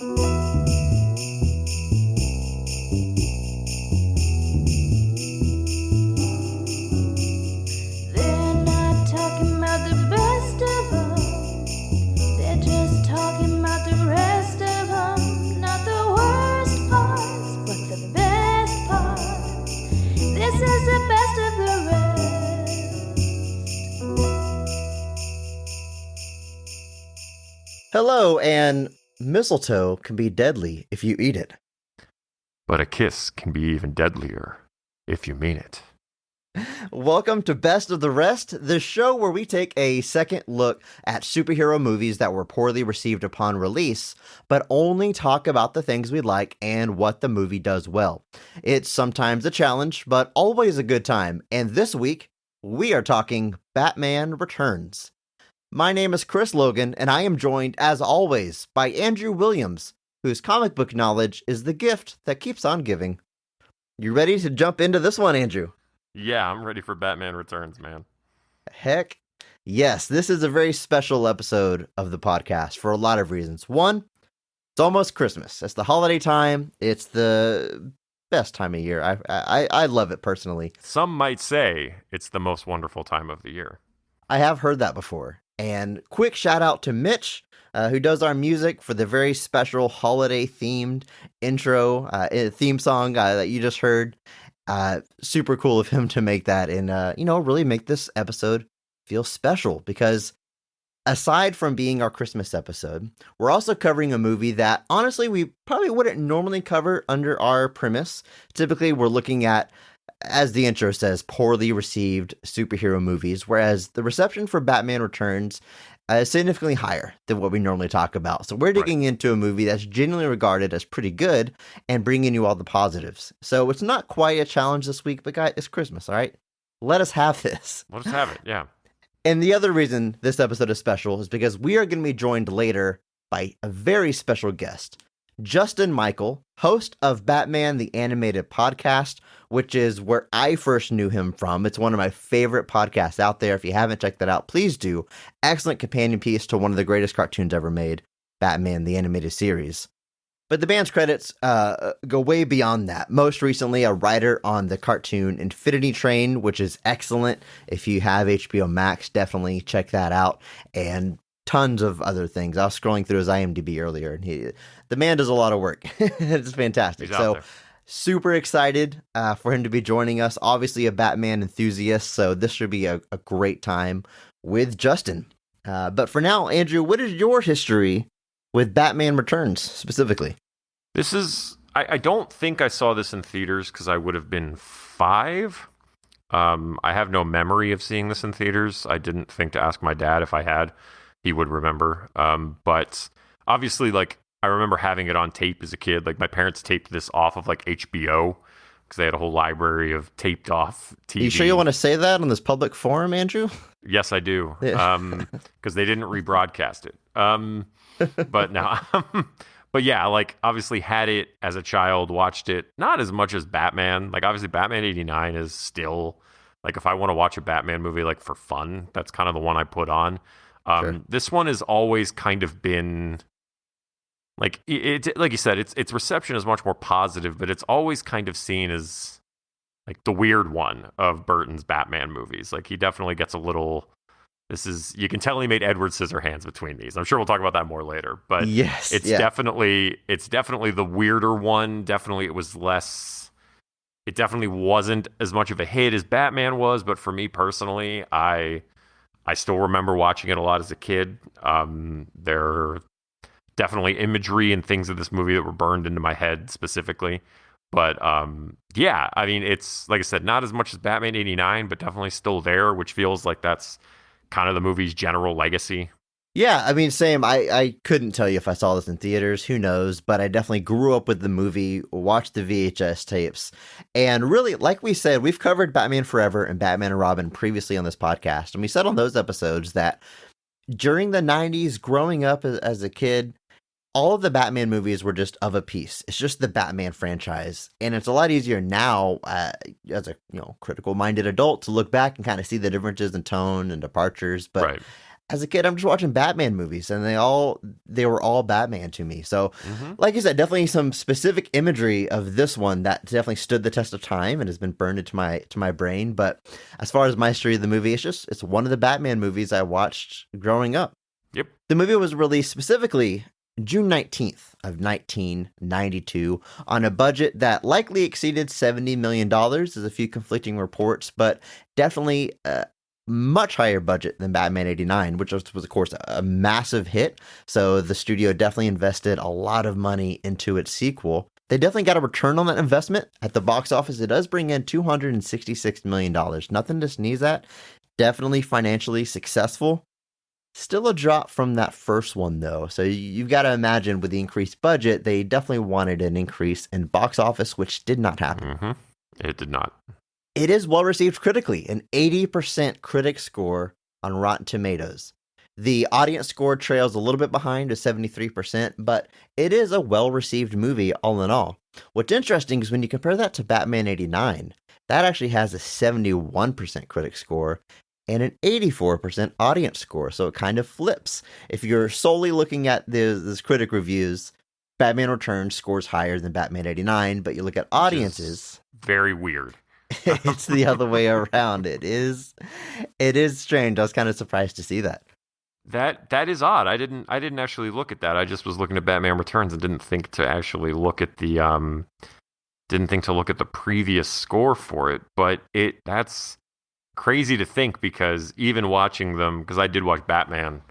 not talking about the best of them. They're just talking about the rest of them. Not the worst parts, but the best parts. This is the best of the rest. Hello, and mistletoe can be deadly if you eat it. But a kiss can be even deadlier if you mean it. Welcome to Best of the Rest, the show where we take a second look at superhero movies that were poorly received upon release, but only talk about the things we like and what the movie does well. It's sometimes a challenge, but always a good time, and this week, we are talking Batman Returns. My name is Chris Logan, and I am joined, as always, by Andrew Williams, whose comic book knowledge is the gift that keeps on giving. You ready to jump into this one, Andrew? Yeah, I'm ready for Batman Returns, man. Heck yes, this is a very special episode of the podcast for a lot of reasons. One, it's almost Christmas. It's the holiday time. It's the best time of year. I love it personally. Some might say it's the most wonderful time of the year. I have heard that before. And quick shout out to Mitch, who does our music for the very special holiday themed intro theme song that you just heard. Super cool of him to make that and, really make this episode feel special because aside from being our Christmas episode, we're also covering a movie that honestly, we probably wouldn't normally cover under our premise. Typically, we're looking at, as the intro says, poorly received superhero movies, whereas the reception for Batman Returns is significantly higher than what we normally talk about. So we're digging into a movie that's genuinely regarded as pretty good and bringing you all the positives. So it's not quite a challenge this week, but guys, it's Christmas, all right? Let us have this. Let us have it, yeah. And the other reason this episode is special is because we are going to be joined later by a very special guest, Justin Michael, host of Batman the Animated Podcast, which is where I first knew him from. It's one of my favorite podcasts out there. If you haven't checked that out, please do. Excellent companion piece to one of the greatest cartoons ever made, Batman the Animated Series. But the band's credits go way beyond that. Most recently, a writer on the cartoon Infinity Train, which is excellent. If you have HBO Max, definitely check that out. And tons of other things. I was scrolling through his IMDb earlier, and the man does a lot of work. It's fantastic. So super excited for him to be joining us. Obviously a Batman enthusiast, so this should be a great time with Justin. But for now, Andrew, what is your history with Batman Returns specifically? This is, I don't think I saw this in theaters because I would have been 5. I have no memory of seeing this in theaters. I didn't think to ask my dad. If I had, he would remember. But obviously, I remember having it on tape as a kid. My parents taped this off of HBO because they had a whole library of taped off TV. You sure you want to say that on this public forum, Andrew? Yes, I do. Because they didn't rebroadcast it. But no. But yeah, obviously had it as a child, watched it, not as much as Batman. Obviously Batman 89 is still, if I want to watch a Batman movie, for fun, that's kind of the one I put on. Sure. This one has always kind of been, like you said, its reception is much more positive, but it's always kind of seen as, the weird one of Burton's Batman movies. He definitely gets a little... you can tell he made Edward Scissorhands between these. I'm sure we'll talk about that more later, but yes, it's definitely the weirder one. Definitely it definitely wasn't as much of a hit as Batman was, but for me personally, I still remember watching it a lot as a kid. There are definitely imagery and things of this movie that were burned into my head specifically. But yeah, I mean, it's, like I said, not as much as Batman 89, but definitely still there, which feels like that's kind of the movie's general legacy. Yeah, I mean, same. I couldn't tell you if I saw this in theaters, who knows, but I definitely grew up with the movie, watched the VHS tapes, and really, like we said, we've covered Batman Forever and Batman and Robin previously on this podcast, and we said on those episodes that during the 90s, growing up as a kid, all of the Batman movies were just of a piece. It's just the Batman franchise, and it's a lot easier now as a critical-minded adult to look back and kind of see the differences in tone and departures, but... Right. as a kid, I'm just watching Batman movies, and they were all Batman to me. So, like you said, definitely some specific imagery of this one that definitely stood the test of time and has been burned into my brain. But as far as my history of the movie, it's one of the Batman movies I watched growing up. Yep. The movie was released specifically June 19th of 1992 on a budget that likely exceeded $70 million. There's a few conflicting reports, but definitely much higher budget than Batman 89, which was of course a massive hit. So the studio definitely invested a lot of money into its sequel. They definitely got a return on that investment. At the box office, it does bring in $266 million. Nothing to sneeze at. Definitely financially successful. Still a drop from that first one, though. So you've got to imagine with the increased budget, they definitely wanted an increase in box office, which did not happen. It did not. It is well received critically, an 80% critic score on Rotten Tomatoes. The audience score trails a little bit behind at 73%, but it is a well received movie all in all. What's interesting is when you compare that to Batman 89, that actually has a 71% critic score and an 84% audience score. So it kind of flips. If you're solely looking at these critic reviews, Batman Returns scores higher than Batman 89, but you look at audiences. Very weird. It's the other way around. It is strange. I was kind of surprised to see that. That is odd. I didn't actually look at that. I just was looking at Batman Returns and didn't think to actually look at the previous score for it. But that's crazy to think, because even watching them, because I did watch Batman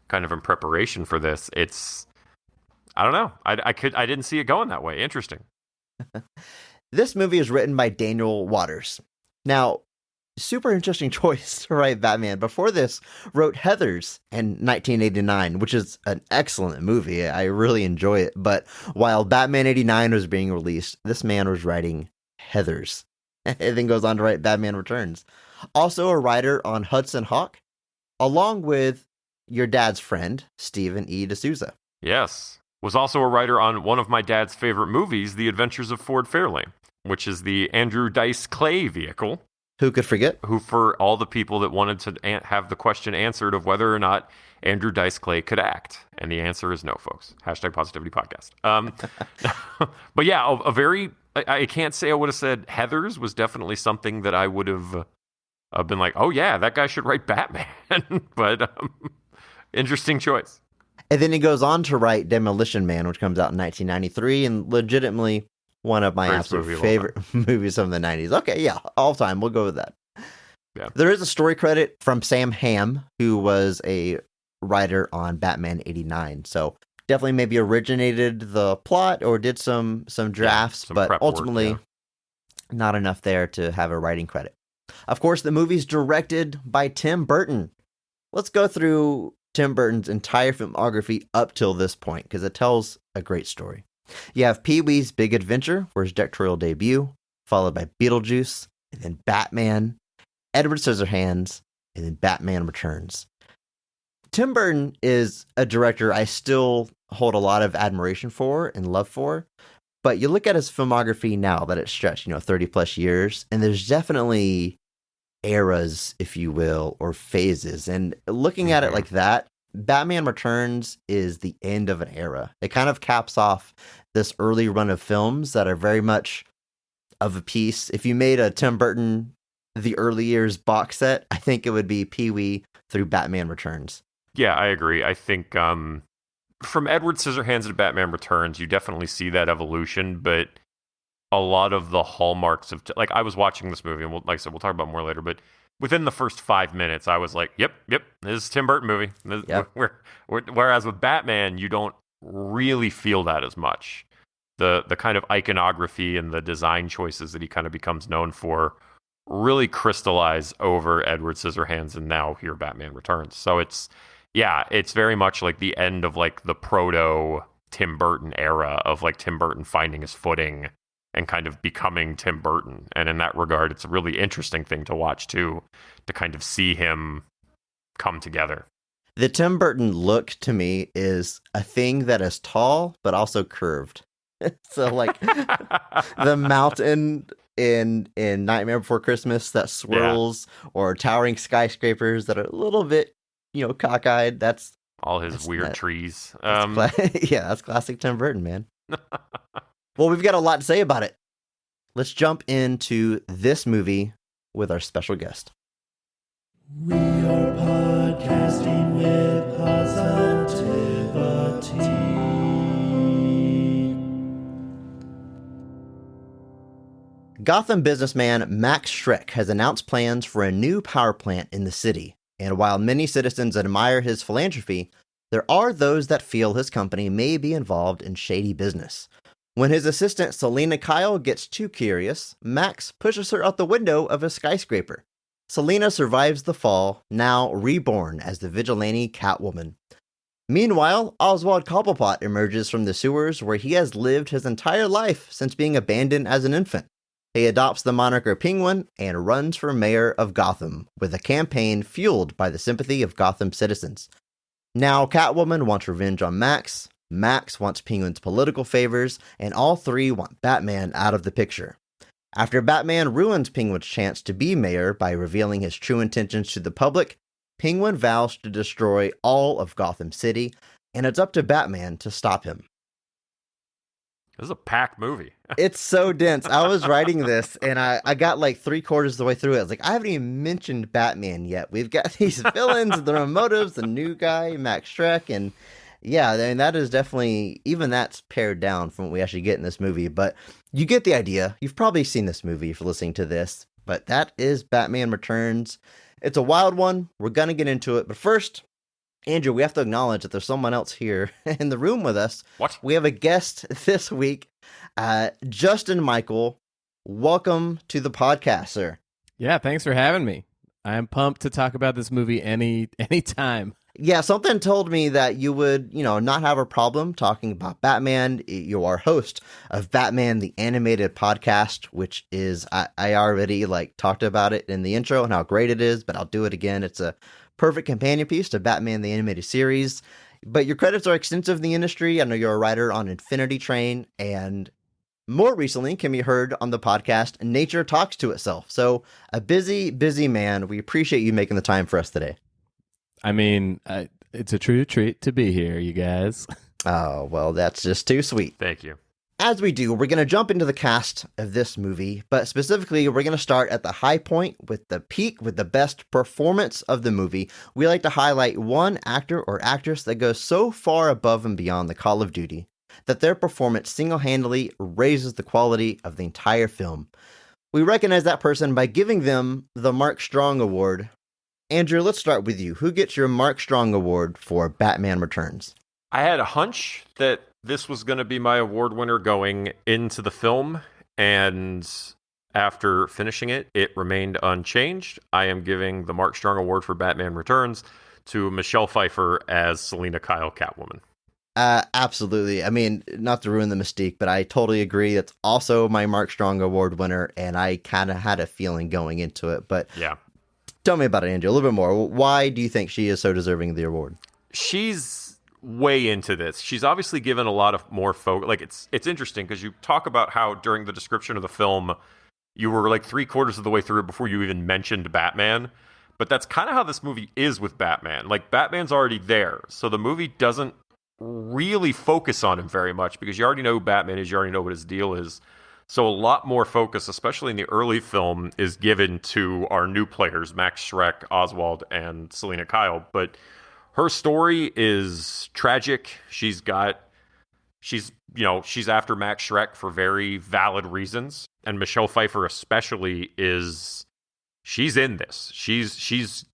kind of in preparation for this, I don't know. I didn't see it going that way. Interesting. This movie is written by Daniel Waters. Now, super interesting choice to write Batman. Before this, wrote Heathers in 1989, which is an excellent movie. I really enjoy it. But while Batman 89 was being released, this man was writing Heathers. And then goes on to write Batman Returns. Also a writer on Hudson Hawk, along with your dad's friend, Stephen E. D'Souza. Yes. Was also a writer on one of my dad's favorite movies, The Adventures of Ford Fairlane, which is the Andrew Dice Clay vehicle. Who could forget? Who, for all the people that wanted to have the question answered of whether or not Andrew Dice Clay could act. And the answer is no, folks. #Positivity Podcast. But yeah, I can't say I would have said Heathers was definitely something that I would have been like, oh yeah, that guy should write Batman. But interesting choice. And then he goes on to write Demolition Man, which comes out in 1993, and legitimately one of my absolute favorite movies of the 90s. Okay, yeah, all time. We'll go with that. Yeah. There is a story credit from Sam Hamm, who was a writer on Batman 89. So definitely maybe originated the plot or did some drafts, some but ultimately not enough there to have a writing credit. Of course, the movie's directed by Tim Burton. Let's go through Tim Burton's entire filmography up till this point, because it tells a great story. You have Pee-wee's Big Adventure for his directorial debut, followed by Beetlejuice, and then Batman, Edward Scissorhands, and then Batman Returns. Tim Burton is a director I still hold a lot of admiration for and love for, but you look at his filmography now that it's stretched, 30 plus years, and there's definitely eras, if you will, or phases. And looking at it like that, Batman Returns is the end of an era. It kind of caps off this early run of films that are very much of a piece. If you made a Tim Burton the early years box set, I think it would be Pee-wee through Batman Returns. Yeah, I agree. I think from Edward Scissorhands to Batman Returns, you definitely see that evolution, but a lot of the hallmarks of, like, I was watching this movie, and like I said, we'll talk about more later, but within the first 5 minutes, I was like, yep, this is a Tim Burton movie. Yep. Whereas with Batman, you don't really feel that as much. The kind of iconography and the design choices that he kind of becomes known for really crystallize over Edward Scissorhands and now here Batman Returns. So it's very much like the end of like the proto Tim Burton era of like Tim Burton finding his footing and kind of becoming Tim Burton. And in that regard, it's a really interesting thing to watch too, to kind of see him come together. The Tim Burton look to me is a thing that is tall, but also curved. So like the mountain in Nightmare Before Christmas that swirls, or towering skyscrapers that are a little bit cockeyed. That's all his weird trees. That's classic Tim Burton, man. Well, we've got a lot to say about it. Let's jump into this movie with our special guest. We are podcasting with positivity. Gotham businessman Max Schreck has announced plans for a new power plant in the city, and while many citizens admire his philanthropy, there are those that feel his company may be involved in shady business. When his assistant Selina Kyle gets too curious, Max pushes her out the window of a skyscraper. Selina survives the fall, now reborn as the vigilante Catwoman. Meanwhile, Oswald Cobblepot emerges from the sewers where he has lived his entire life since being abandoned as an infant. He adopts the moniker Penguin and runs for mayor of Gotham, with a campaign fueled by the sympathy of Gotham citizens. Now Catwoman wants revenge on Max, Max wants Penguin's political favors, and all three want Batman out of the picture. After Batman ruins Penguin's chance to be mayor by revealing his true intentions to the public, Penguin vows to destroy all of Gotham City, and it's up to Batman to stop him. This is a packed movie. It's so dense. I was writing this, and I got like 3/4 of the way through it. I was like, I haven't even mentioned Batman yet. We've got these villains, their own motives, the new guy, Max Schreck, and yeah, I mean, that is definitely, even that's pared down from what we actually get in this movie, but you get the idea. You've probably seen this movie if you're listening to this, but that is Batman Returns. It's a wild one. We're going to get into it, but first, Andrew, we have to acknowledge that there's someone else here in the room with us. What? We have a guest this week, Justin Michael. Welcome to the podcast, sir. Yeah, thanks for having me. I'm pumped to talk about this movie any time. Yeah, something told me that you would, not have a problem talking about Batman. You are host of Batman, the animated podcast, which is, I already talked about it in the intro and how great it is, but I'll do it again. It's a perfect companion piece to Batman, the animated series. But your credits are extensive in the industry. I know you're a writer on Infinity Train, and more recently can be heard on the podcast Nature Talks to Itself. So a busy, busy man. We appreciate you making the time for us today. I mean, it's a true treat to be here, you guys. Oh, well, that's just too sweet. Thank you. As we do, we're going to jump into the cast of this movie, but specifically, we're going to start at the high point with the peak, with the best performance of the movie. We like to highlight one actor or actress that goes so far above and beyond the call of duty that their performance single-handedly raises the quality of the entire film. We recognize that person by giving them the Mark Strong Award. Andrew, let's start with you. Who gets your Mark Strong Award for Batman Returns? I had a hunch that this was going to be my award winner going into the film, and after finishing it, it remained unchanged. I am giving the Mark Strong Award for Batman Returns to Michelle Pfeiffer as Selina Kyle Catwoman. Absolutely. I mean, not to ruin the mystique, but I totally agree. It's also my Mark Strong Award winner, and I kind of had a feeling going into it. But yeah, tell me about it, Andrew, a little bit more. Why do you think she is so deserving of the award? She's way into this. She's obviously given a lot of more focus. It's interesting because you talk about how during the description of the film, you were 3/4 of the way through before you even mentioned Batman. But that's kind of how this movie is with Batman. Batman's already there, so the movie doesn't really focus on him very much because you already know who Batman is, you already know what his deal is. So a lot more focus, especially in the early film, is given to our new players, Max Schreck, Oswald, and Selina Kyle. But her story is tragic. She's after Max Schreck for very valid reasons. And Michelle Pfeiffer especially she's in this. She's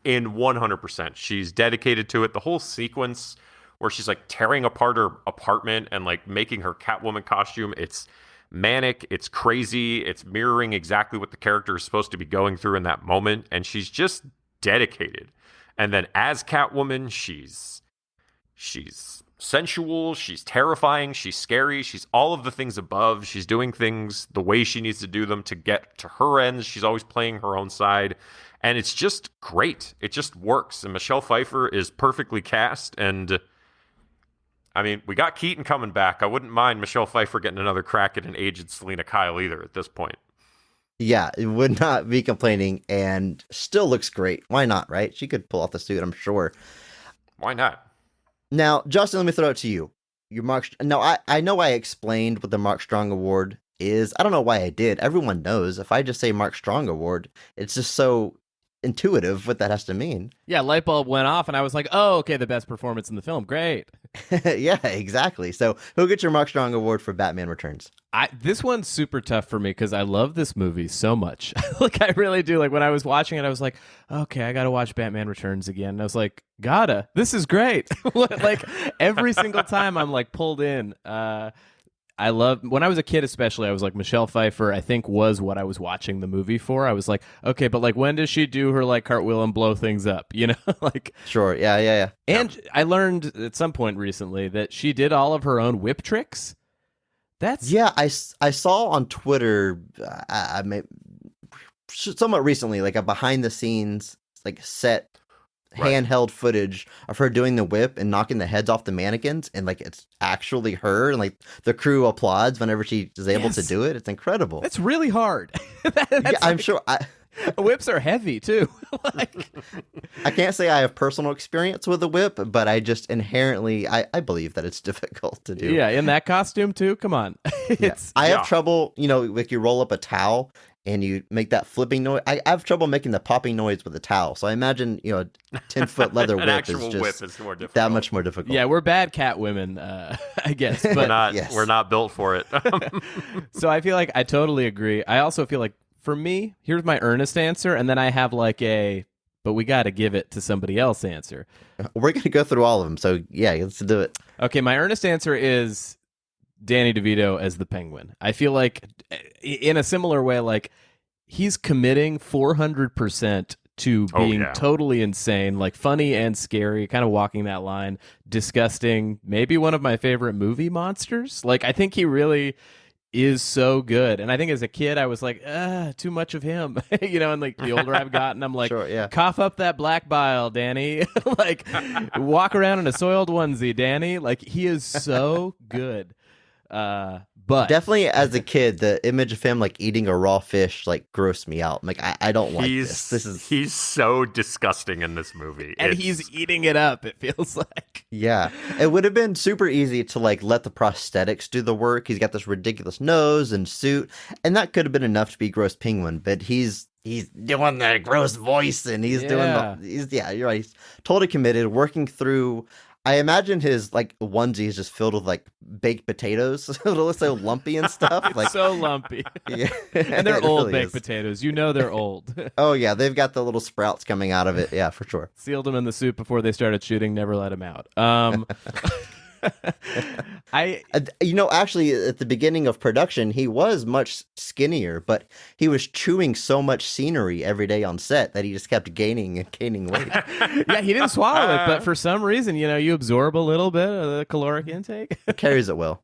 in 100%. She's dedicated to it. The whole sequence where she's tearing apart her apartment and making her Catwoman costume, it's manic, it's crazy, it's mirroring exactly what the character is supposed to be going through in that moment, and she's just dedicated. And then as Catwoman, she's sensual, she's terrifying, she's scary, she's all of the things above. She's doing things the way she needs to do them to get to her ends. She's always playing her own side, and it's just great. It just works, and Michelle Pfeiffer is perfectly cast. And I mean, we got Keaton coming back. I wouldn't mind Michelle Pfeiffer getting another crack at an aged Selina Kyle either at this point. Yeah, it would not be complaining and still looks great. Why not, right? She could pull off the suit, I'm sure. Why not? Now, Justin, let me throw it to you. Your Mark. No, I know I explained what the Mark Strong Award is. I don't know why I did. Everyone knows. If I just say Mark Strong Award, it's just so intuitive what that has to mean. Yeah, light bulb went off, and I was like, "Oh, okay, the best performance in the film. Great." Yeah, exactly. So, who gets your Mark Strong Award for Batman Returns? This one's super tough for me because I love this movie so much. Like, I really do. Like, when I was watching it, I was like, okay, I got to watch Batman Returns again. And I was like, this is great. Like, every single time I'm, like, pulled in. I love, when I was a kid especially, I was like, Michelle Pfeiffer, I think, was what I was watching the movie for. I was like, okay, but, like, when does she do her, like, cartwheel and blow things up, you know? Like, sure, yeah. And I learned at some point recently that she did all of her own whip tricks. Yeah, I saw on Twitter, somewhat recently, like a behind the scenes, like set handheld footage of her doing the whip and knocking the heads off the mannequins, and like it's actually her, and like the crew applauds whenever she is able to do it. It's incredible. That's really hard. I'm sure. Whips are heavy too. Like, I can't say I have personal experience with a whip, but I just inherently I believe that it's difficult to do. Yeah, in that costume too. Come on. I have trouble, like you roll up a towel and you make that flipping noise. I have trouble making the popping noise with a towel. So I imagine, a 10-foot leather whip is just whip is more difficult. that much more difficult. Yeah, we're bad Catwomen, I guess. But we're not built for it. So I feel like I totally agree. I also feel like, for me, here's my earnest answer, and then I have like but we got to give it to somebody else answer. We're going to go through all of them, so yeah, let's do it. Okay, my earnest answer is Danny DeVito as the Penguin. I feel like, in a similar way, like, he's committing 400% to being totally insane, like funny and scary, kind of walking that line, disgusting, maybe one of my favorite movie monsters. Like, I think he really is so good. And I think as a kid I was like, too much of him. And like the older I've gotten, I'm like, cough up that black bile, Danny. Like, walk around in a soiled onesie, Danny. Like, he is so good. But definitely as a kid, the image of him like eating a raw fish like grossed me out. I'm like, I don't like this. He's so disgusting in this movie. And he's eating it up, it feels like. Yeah. It would have been super easy to like let the prosthetics do the work. He's got this ridiculous nose and suit, and that could have been enough to be gross Penguin, but he's doing that gross voice, and he's you're right. He's totally committed, working through. I imagine his like onesie is just filled with like baked potatoes. It looks so lumpy and stuff. Like, so lumpy. Yeah, and they're old baked potatoes. They're old. Oh yeah, they've got the little sprouts coming out of it. Yeah, for sure. Sealed them in the soup before they started shooting. Never let them out. Actually, at the beginning of production, he was much skinnier, but he was chewing so much scenery every day on set that he just kept gaining and gaining weight. Yeah, he didn't swallow it, but for some reason, you absorb a little bit of the caloric intake. It carries it well.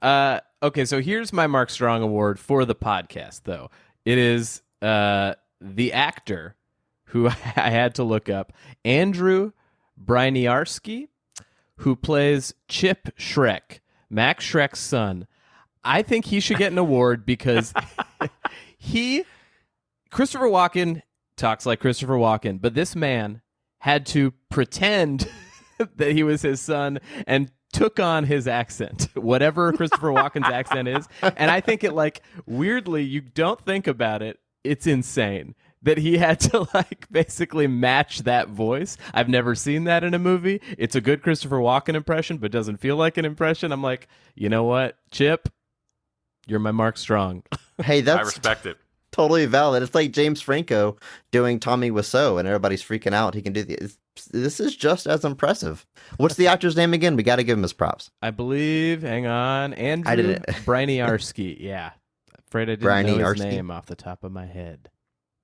Okay, so here's my Mark Strong Award for the podcast, though. It is the actor who I had to look up, Andrew Bryniarski, who plays Chip Shrek, Max Shrek's son. I think he should get an award because Christopher Walken talks like Christopher Walken, but this man had to pretend that he was his son and took on his accent, whatever Christopher Walken's accent is. And I think it, like, weirdly, you don't think about it, it's insane that he had to like basically match that voice. I've never seen that in a movie. It's a good Christopher Walken impression, but doesn't feel like an impression. I'm like, you know what, Chip, you're my Mark Strong. Hey, I respect it. Totally valid. It's like James Franco doing Tommy Wiseau, and everybody's freaking out. He can do this is just as impressive. What's the actor's name again? We got to give him his props. I believe. Hang on, Andrew Bryniarski. Yeah, afraid I didn't know his name off the top of my head.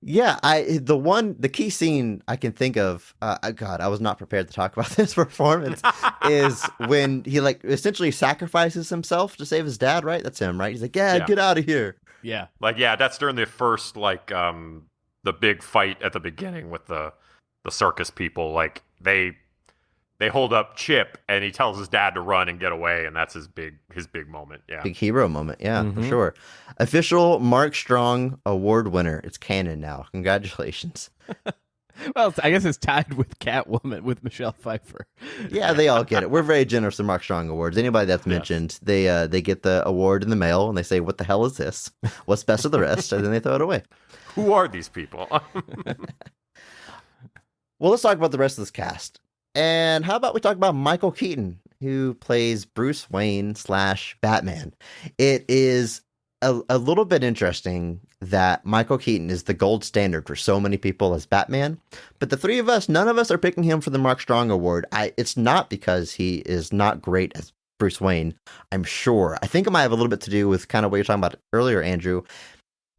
Yeah, the key scene I can think of, God, I was not prepared to talk about this performance, is when he like essentially sacrifices himself to save his dad, right? That's him, right? He's like, yeah. Get out of here. Yeah. Like, yeah, that's during the first, like, the big fight at the beginning with the circus people. Like, they they hold up Chip, and he tells his dad to run and get away, and that's his big moment. Yeah, big hero moment. Yeah, for sure. Official Mark Strong Award winner. It's canon now. Congratulations. Well, I guess it's tied with Catwoman with Michelle Pfeiffer. Yeah, they all get it. We're very generous with Mark Strong awards. Anybody that's mentioned, they get the award in the mail, and they say, "What the hell is this? What's best of the rest?" And then they throw it away. Who are these people? Well, let's talk about the rest of this cast. And how about we talk about Michael Keaton, who plays Bruce Wayne / Batman. It is a little bit interesting that Michael Keaton is the gold standard for so many people as Batman. But the three of us, none of us are picking him for the Mark Strong Award. It's not because he is not great as Bruce Wayne, I'm sure. I think it might have a little bit to do with kind of what you're talking about earlier, Andrew.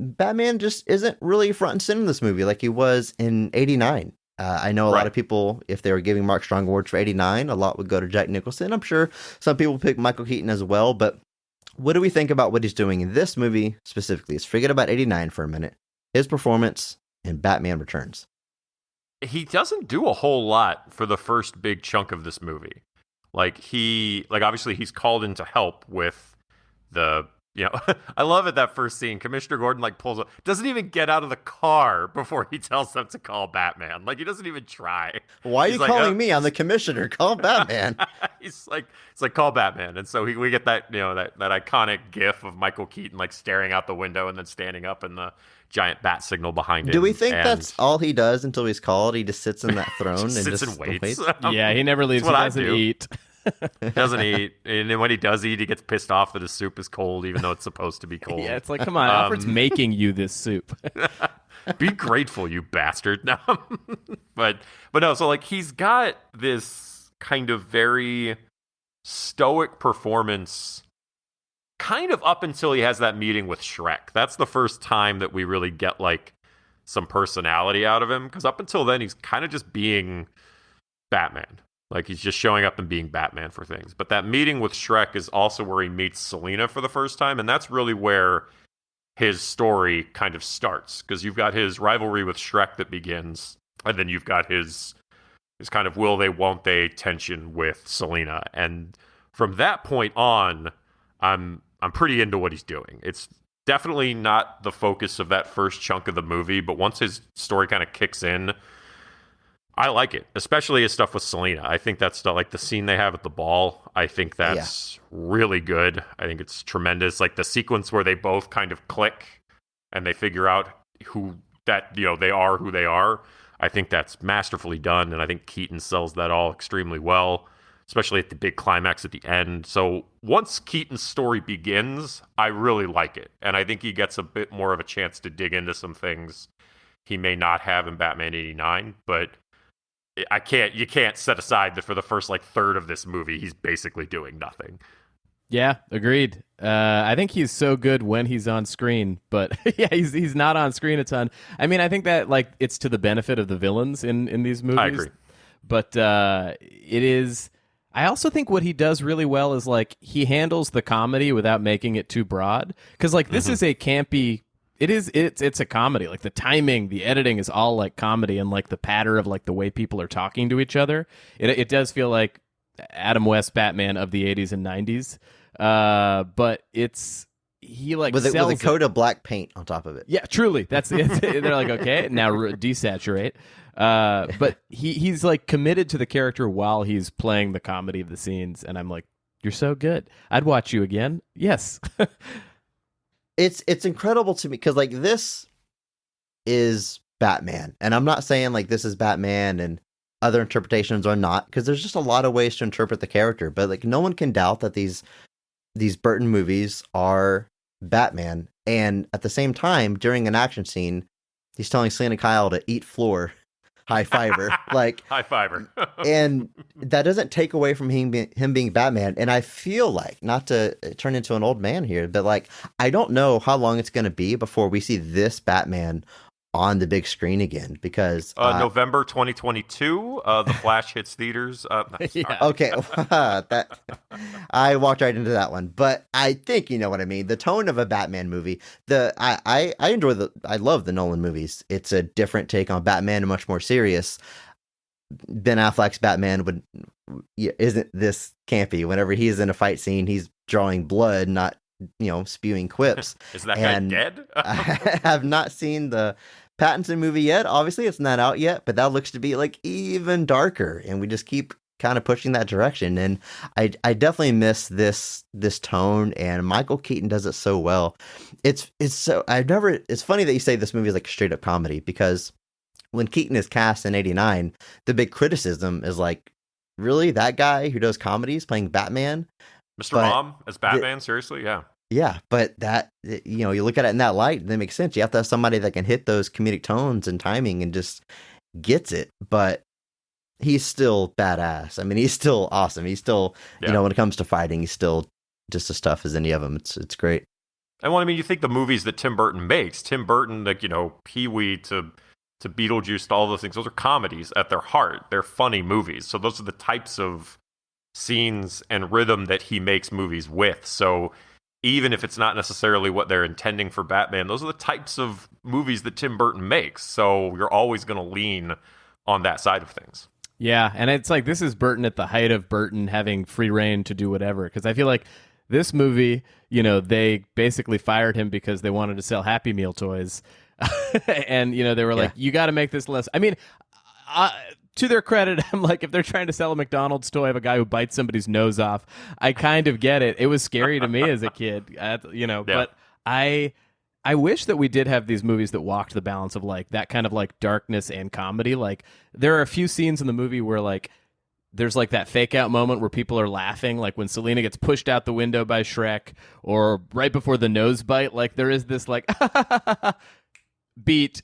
Batman just isn't really front and center in this movie like he was in 89. I know a lot of people, if they were giving Mark Strong awards for 89, a lot would go to Jack Nicholson. I'm sure some people pick Michael Keaton as well, but what do we think about what he's doing in this movie specifically? Let's forget about 89 for a minute. His performance in Batman Returns. He doesn't do a whole lot for the first big chunk of this movie. Obviously he's called in to help with the, I love it, that first scene. Commissioner Gordon pulls up, doesn't even get out of the car before he tells them to call Batman. He doesn't even try. Why are you calling me? I'm the commissioner. Call Batman. It's like call Batman. And so we get that, that iconic gif of Michael Keaton staring out the window and then standing up and the giant bat signal behind him. Do we think that's all he does until he's called? He just sits in that throne and sits and waits. Yeah, he never leaves. He doesn't eat. Doesn't eat, and then when he does eat, he gets pissed off that his soup is cold, even though it's supposed to be cold. Yeah, it's like, come on, Alfred's making you this soup. Be grateful, you bastard. No, but no. So he's got this kind of very stoic performance, kind of up until he has that meeting with Shrek. That's the first time that we really get some personality out of him, because up until then he's kind of just being Batman. He's just showing up and being Batman for things. But that meeting with Shrek is also where he meets Selina for the first time. And that's really where his story kind of starts. Because you've got his rivalry with Shrek that begins. And then you've got his kind of will they, won't they tension with Selina. And from that point on, I'm pretty into what he's doing. It's definitely not the focus of that first chunk of the movie. But once his story kind of kicks in, I like it, especially his stuff with Selina. I think that's the scene they have at the ball. I think that's really good. I think it's tremendous. The sequence where they both kind of click and they figure out they are who they are. I think that's masterfully done. And I think Keaton sells that all extremely well, especially at the big climax at the end. So once Keaton's story begins, I really like it. And I think he gets a bit more of a chance to dig into some things he may not have in Batman 89, but you can't set aside that for the first third of this movie, he's basically doing nothing. Yeah, agreed. I think he's so good when he's on screen, but yeah, he's not on screen a ton. I mean, I think that it's to the benefit of the villains in these movies. I agree. But it is. I also think what he does really well is he handles the comedy without making it too broad. Because this is a campy. It's a comedy. The timing, the editing is all comedy, and the patter of the way people are talking to each other. It does feel like Adam West Batman of the 80s and 90s. But he with a coat of black paint on top of it. Yeah, truly. That's it. They're okay, now desaturate. But he's committed to the character while he's playing the comedy of the scenes, and I'm you're so good. I'd watch you again. Yes. It's incredible to me because this is Batman, and I'm not saying this is Batman and other interpretations are not, because there's just a lot of ways to interpret the character. But no one can doubt that these Burton movies are Batman, and at the same time, during an action scene, he's telling Selina Kyle to eat floor. High fiver, high fiver. And that doesn't take away from him being Batman. And I feel not to turn into an old man here, but I don't know how long it's going to be before we see this Batman on the big screen again, because November 2022, The Flash hits theaters. Yeah. Okay, that I walked right into that one, but I think you know what I mean. The tone of a Batman movie. I enjoy I love the Nolan movies. It's a different take on Batman and much more serious. Ben Affleck's Batman isn't this campy. Whenever he's in a fight scene, he's drawing blood, not spewing quips. Is that guy dead? I have not seen the Pattinson movie yet. Obviously, it's not out yet, but that looks to be like even darker, and we just keep kind of pushing that direction. And I definitely miss this tone, and Michael Keaton does it so well. It's funny that you say this movie is like a straight up comedy, because when Keaton is cast in '89, the big criticism is like, really, that guy who does comedies playing Batman? Mr. Mom as Batman? Seriously? Yeah. Yeah, but that, you look at it in that light, that makes sense. You have to have somebody that can hit those comedic tones and timing and just gets it. But he's still badass. I mean, he's still awesome. He's still, when it comes to fighting, he's still just as tough as any of them. It's great. And well, I mean, you think the movies that Tim Burton makes, like, Pee-wee to Beetlejuice, to all those things, those are comedies at their heart. They're funny movies. So those are the types of scenes and rhythm that he makes movies with. So even if it's not necessarily what they're intending for Batman, those are the types of movies that Tim Burton makes. So you're always going to lean on that side of things. Yeah, and it's like, this is Burton at the height of Burton having free reign to do whatever. Because I feel like this movie, they basically fired him because they wanted to sell Happy Meal toys. And, they were like, you got to make this less. I mean, to their credit, I'm like, if they're trying to sell a McDonald's toy of a guy who bites somebody's nose off, I kind of get it. It was scary to me as a kid, but I wish that we did have these movies that walked the balance of like that kind of like darkness and comedy. Like, there are a few scenes in the movie where like there's like that fake out moment where people are laughing, like when Selena gets pushed out the window by Shrek, or right before the nose bite. Like, there is this like beat,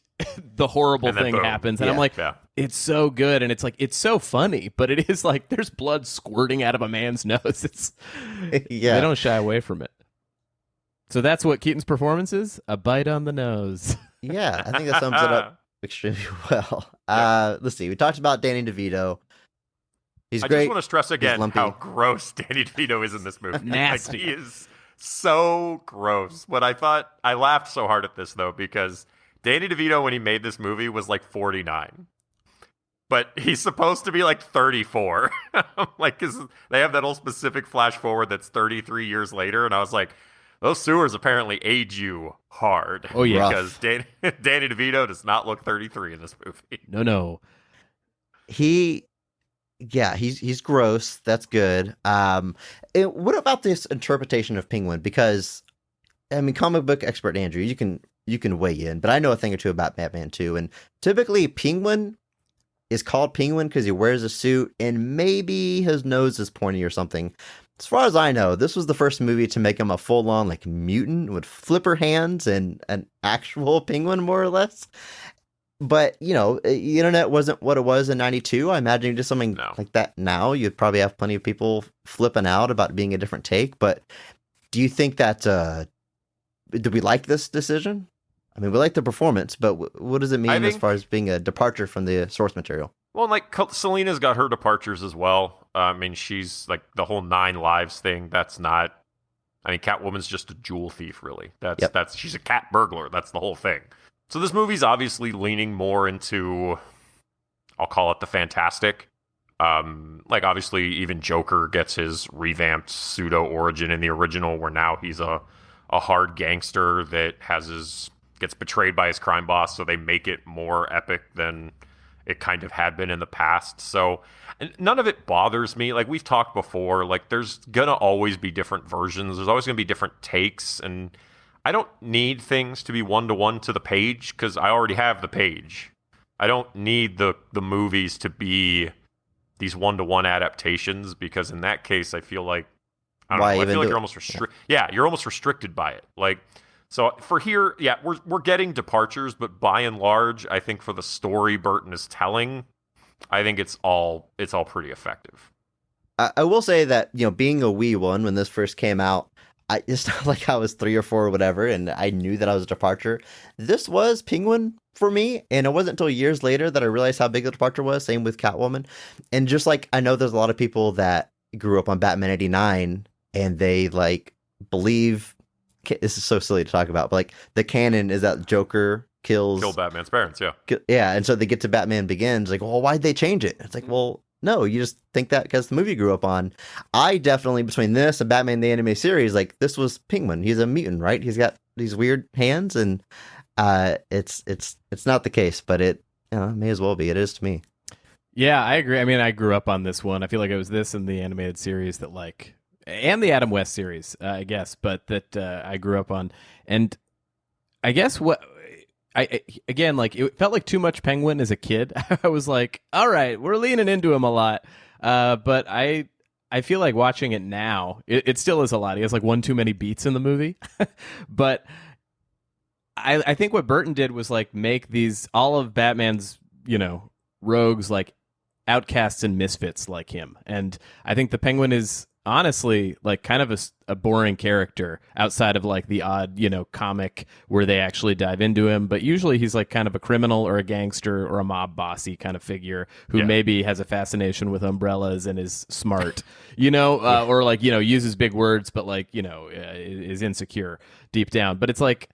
the horrible thing happens, and I'm like, it's so good, and it's like, it's so funny, but it is like there's blood squirting out of a man's nose. It's they don't shy away from it. So that's what Keaton's performance is, a bite on the nose. Yeah, I think that sums it up extremely well. Let's see, we talked about Danny DeVito. He's great. I just want to stress again how gross Danny DeVito is in this movie. Nasty. Like, he is so gross. I laughed so hard at this though, because Danny DeVito, when he made this movie, was like 49. But he's supposed to be like 34. Like, they have that whole specific flash forward that's 33 years later. And I was like, those sewers apparently age you hard. Oh, yeah. Because Danny DeVito does not look 33 in this movie. No. He's gross. That's good. What about this interpretation of Penguin? Because, I mean, comic book expert Andrew, you can weigh in, but I know a thing or two about Batman too. And typically Penguin is called Penguin because he wears a suit and maybe his nose is pointy or something. As far as I know, this was the first movie to make him a full-on like mutant with flipper hands and an actual penguin, more or less. But, the internet wasn't what it was in 92. I imagine just something like that now, you'd probably have plenty of people flipping out about it being a different take. But do you think that, do we like this decision? I mean, we like the performance, but what does it mean as far as being a departure from the source material? Well, like, Selena's got her departures as well. I mean, she's like the whole 9 lives thing. That's not, I mean, Catwoman's just a jewel thief, really. She's a cat burglar. That's the whole thing. So this movie's obviously leaning more into, I'll call it the fantastic. Like, obviously, even Joker gets his revamped pseudo origin in the original, where now he's a hard gangster that gets betrayed by his crime boss, so they make it more epic than it kind of had been in the past. So, and none of it bothers me. Like, we've talked before, like, there's gonna always be different versions. There's always gonna be different takes, and I don't need things to be one-to-one to the page, because I already have the page. I don't need the movies to be these one-to-one adaptations, because in that case, I feel like, I feel like you're almost restricted. Yeah, you're almost restricted by it. Like, so for here, yeah, we're getting departures, but by and large, I think for the story Burton is telling, I think it's all pretty effective. I will say that, being a wee one when this first came out, it's not like I was 3 or 4 or whatever, and I knew that I was a departure. This was Penguin for me, and it wasn't until years later that I realized how big the departure was. Same with Catwoman. And just like, I know there's a lot of people that grew up on Batman 89, and they like believe, this is so silly to talk about, but like the canon is that Joker kills Kill Batman's parents. Yeah. Yeah, and so they get to Batman Begins, like, well, why'd they change it? It's like, well, no, you just think that because the movie you grew up on. I definitely, between this and Batman the Anime Series, like, this was Penguin. He's a mutant, right? He's got these weird hands, and it's not the case, but it may as well be. It is to me. Yeah, I agree. I mean, I grew up on this one. I feel like it was this and the animated series that, like, and the Adam West series, I guess, but that I grew up on. And I guess again, like, it felt like too much Penguin as a kid. I was like, all right, we're leaning into him a lot. But I feel like watching it now, it still is a lot. He has like one too many beats in the movie. But I think what Burton did was like make all of Batman's, rogues like outcasts and misfits like him. And I think the Penguin is honestly like kind of a boring character outside of like the odd, comic where they actually dive into him. But usually he's like kind of a criminal or a gangster or a mob bossy kind of figure who maybe has a fascination with umbrellas and is smart, or like, uses big words, but like, is insecure deep down. But it's like,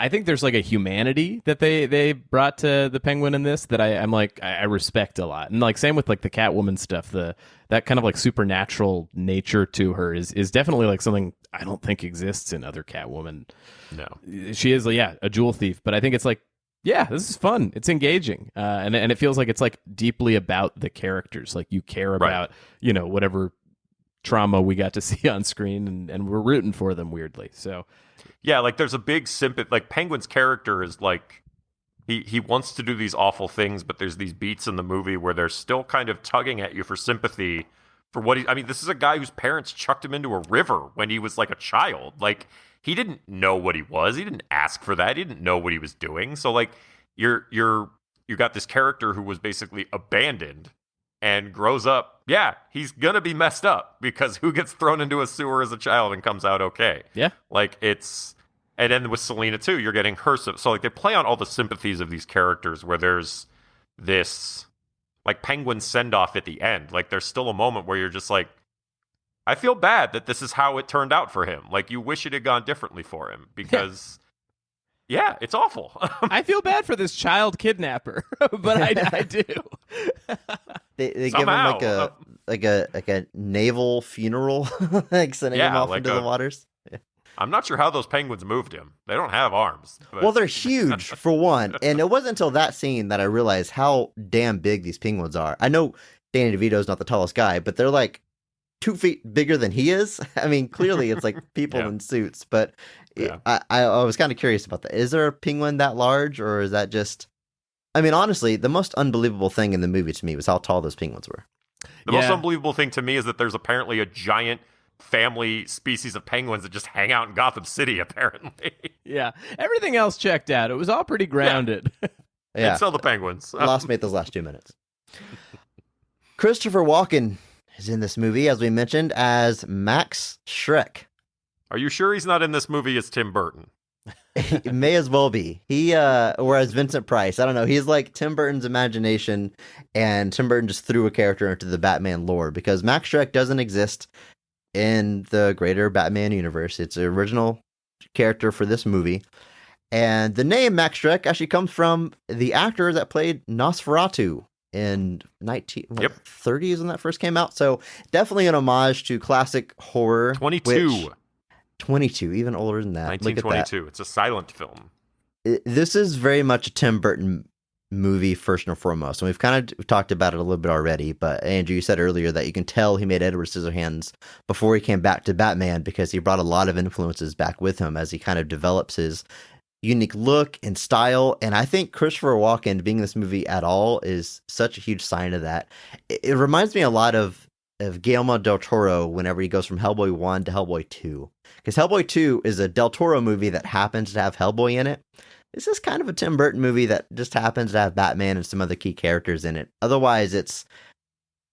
I think there's like a humanity that they brought to the Penguin in this that I'm like I respect a lot, and like same with like the Catwoman stuff. That kind of like supernatural nature to her is definitely like something I don't think exists in other Catwoman. No, she is a jewel thief, but I think it's like this is fun. It's engaging, and it feels like it's like deeply about the characters. Like you care about whatever trauma we got to see on screen, and we're rooting for them weirdly. So. Yeah, like there's a big sympathy. Like Penguin's character is like he wants to do these awful things, but there's these beats in the movie where they're still kind of tugging at you for sympathy for what I mean, this is a guy whose parents chucked him into a river when he was like a child. Like he didn't know what he was. He didn't ask for that. He didn't know what he was doing. So like you got this character who was basically abandoned and grows up. Yeah, he's gonna be messed up because who gets thrown into a sewer as a child and comes out okay? Yeah, like and then with Selena too, you're getting her. So like they play on all the sympathies of these characters where there's this like Penguin send off at the end. Like there's still a moment where you're just like, I feel bad that this is how it turned out for him. Like you wish it had gone differently for him because. Yeah, it's awful. I feel bad for this child kidnapper, but I do. They give him like a naval funeral, like sending him off into the waters. Yeah. I'm not sure how those penguins moved him. They don't have arms. But... Well, they're huge for one, and it wasn't until that scene that I realized how damn big these penguins are. I know Danny DeVito's not the tallest guy, but they're like 2 feet bigger than he is. I mean, clearly it's like people in suits, but I was kind of curious about that. Is there a penguin that large, or is that just... I mean, honestly, the most unbelievable thing in the movie to me was how tall those penguins were. The most unbelievable thing to me is that there's apparently a giant family species of penguins that just hang out in Gotham City, apparently. Yeah. Everything else checked out. It was all pretty grounded. Yeah. And so the penguins. Lost me at those last 2 minutes. Christopher Walken is in this movie, as we mentioned, as Max Schreck. Are you sure he's not in this movie as Tim Burton? It may as well be. He, or as Vincent Price. I don't know. He's like Tim Burton's imagination, and Tim Burton just threw a character into the Batman lore, because Max Schreck doesn't exist in the greater Batman universe. It's an original character for this movie. And the name Max Schreck actually comes from the actor that played Nosferatu in 1930s when that first came out. So definitely an homage to classic horror. 22, even older than that. 1922. It's a silent film. This is very much a Tim Burton movie first and foremost. And we've kind of talked about it a little bit already, but Andrew, you said earlier that you can tell he made Edward Scissorhands before he came back to Batman, because he brought a lot of influences back with him as he kind of develops his unique look and style. And I think Christopher Walken being in this movie at all is such a huge sign of that. It reminds me a lot of Guillermo del Toro whenever he goes from Hellboy 1 to Hellboy 2. Because Hellboy 2 is a del Toro movie that happens to have Hellboy in it. This is kind of a Tim Burton movie that just happens to have Batman and some other key characters in it. Otherwise, it's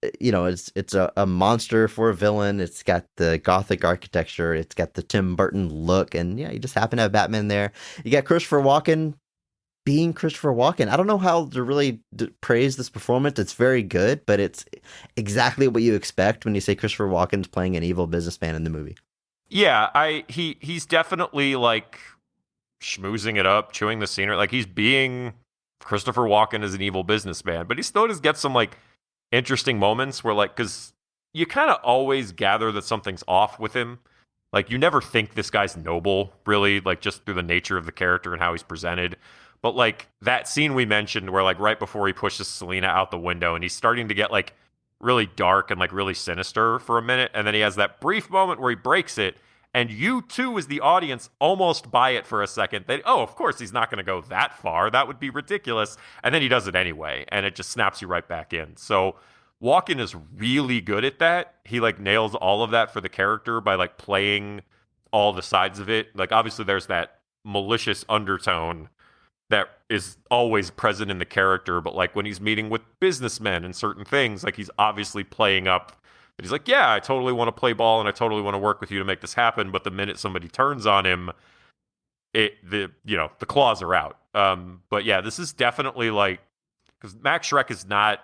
a monster for a villain. It's got the gothic architecture. It's got the Tim Burton look. And yeah, you just happen to have Batman there. You got Christopher Walken being Christopher Walken. I don't know how to really praise this performance. It's very good, but it's exactly what you expect when you say Christopher Walken's playing an evil businessman in the movie. Yeah, he's definitely like schmoozing it up, chewing the scenery. Like, he's being Christopher Walken as an evil businessman, but he still does get some like interesting moments where, like, because you kind of always gather that something's off with him. Like, you never think this guy's noble, really, like, just through the nature of the character and how he's presented. But, like, that scene we mentioned where, like, right before he pushes Selena out the window and he's starting to get, like, really dark and, like, really sinister for a minute. And then he has that brief moment where he breaks it. And you, too, as the audience, almost buy it for a second. Oh, of course, he's not going to go that far. That would be ridiculous. And then he does it anyway. And it just snaps you right back in. So Walken is really good at that. He like nails all of that for the character by like playing all the sides of it. Like, obviously there's that malicious undertone that is always present in the character, but like when he's meeting with businessmen and certain things, like he's obviously playing up that he's like, yeah, I totally want to play ball and I totally want to work with you to make this happen. But the minute somebody turns on him, the claws are out. But yeah, this is definitely like, because Max Schreck is not,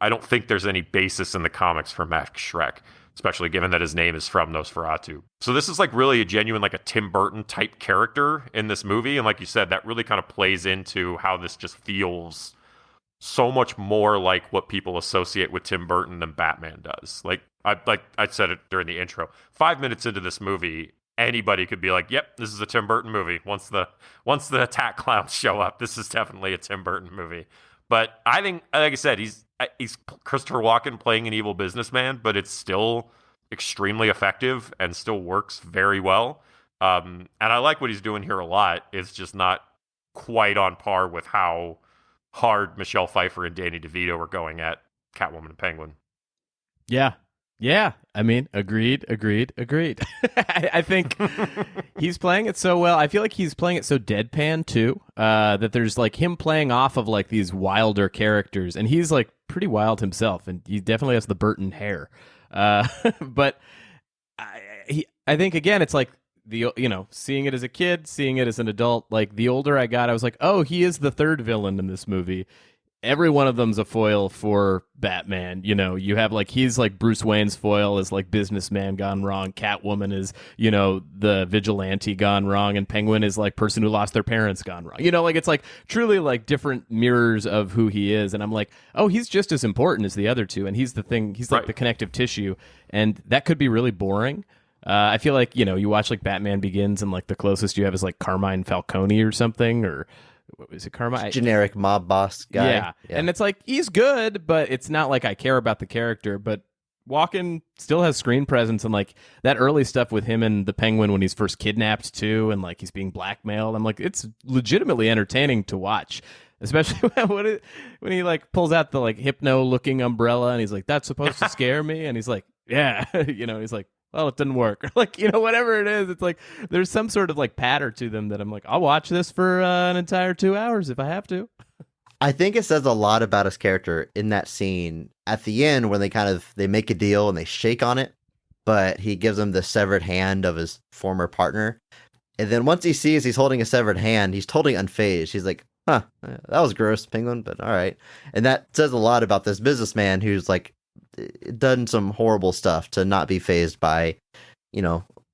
I don't think there's any basis in the comics for Max Schreck, especially given that his name is from Nosferatu. So this is like really a genuine, like a Tim Burton type character in this movie. And like you said, that really kind of plays into how this just feels so much more like what people associate with Tim Burton than Batman does. Like I said it during the intro, 5 minutes into this movie, anybody could be like, yep, this is a Tim Burton movie. Once the attack clowns show up, this is definitely a Tim Burton movie. But I think, like I said, he's Christopher Walken playing an evil businessman, but it's still extremely effective and still works very well. And I like what he's doing here a lot. It's just not quite on par with how hard Michelle Pfeiffer and Danny DeVito are going at Catwoman and Penguin. Yeah. I mean, agreed. I think he's playing it so well. I feel like he's playing it so deadpan too, that there's like him playing off of like these wilder characters, and he's like pretty wild himself, and he definitely has the Burton hair. But I think again, it's like seeing it as a kid, seeing it as an adult. Like the older I got, I was like, oh, he is the third villain in this movie. Every one of them's a foil for Batman. You have like, he's like Bruce Wayne's foil is like businessman gone wrong. Catwoman is, the vigilante gone wrong. And Penguin is like person who lost their parents gone wrong. Like it's like truly like different mirrors of who he is. And I'm like, oh, he's just as important as the other two. And he's the thing, he's like the connective tissue. And that could be really boring. I feel like, you watch like Batman Begins and like the closest you have is like Carmine Falcone or something, or what was it, Carmine? Generic mob boss guy. Yeah. And it's like, he's good, but it's not like I care about the character. But Walken still has screen presence, and like that early stuff with him and the Penguin when he's first kidnapped too, and like he's being blackmailed. I'm like, it's legitimately entertaining to watch. Especially when he like pulls out the like hypno looking umbrella and he's like, that's supposed to scare me. And he's like, yeah, he's like, well, it didn't work. Like, whatever it is, it's like there's some sort of like patter to them that I'm like, I'll watch this for an entire 2 hours if I have to. I think it says a lot about his character in that scene at the end when they make a deal and they shake on it, but he gives him the severed hand of his former partner. And then once he sees he's holding a severed hand, he's totally unfazed. He's like, huh, that was gross, Penguin, but all right. And that says a lot about this businessman who's like done some horrible stuff to not be fazed by,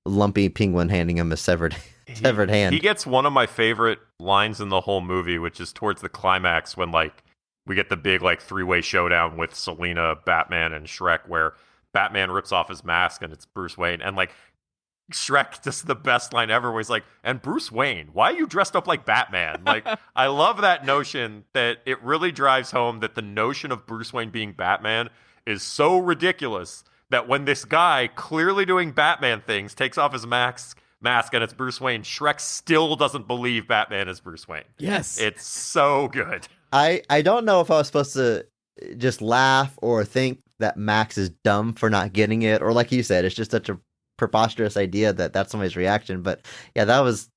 lumpy Penguin handing him a severed hand. He gets one of my favorite lines in the whole movie, which is towards the climax when like we get the big like three-way showdown with Selena, Batman, and Shrek, where Batman rips off his mask and it's Bruce Wayne, and like Shrek does the best line ever where he's like, and Bruce Wayne, why are you dressed up like Batman? Like, I love that notion that it really drives home that the notion of Bruce Wayne being Batman is so ridiculous that when this guy clearly doing Batman things takes off his mask and it's Bruce Wayne, Shrek still doesn't believe Batman is Bruce Wayne. Yes. It's so good. I don't know if I was supposed to just laugh or think that Max is dumb for not getting it, or like you said, it's just such a preposterous idea that's somebody's reaction. But yeah, that was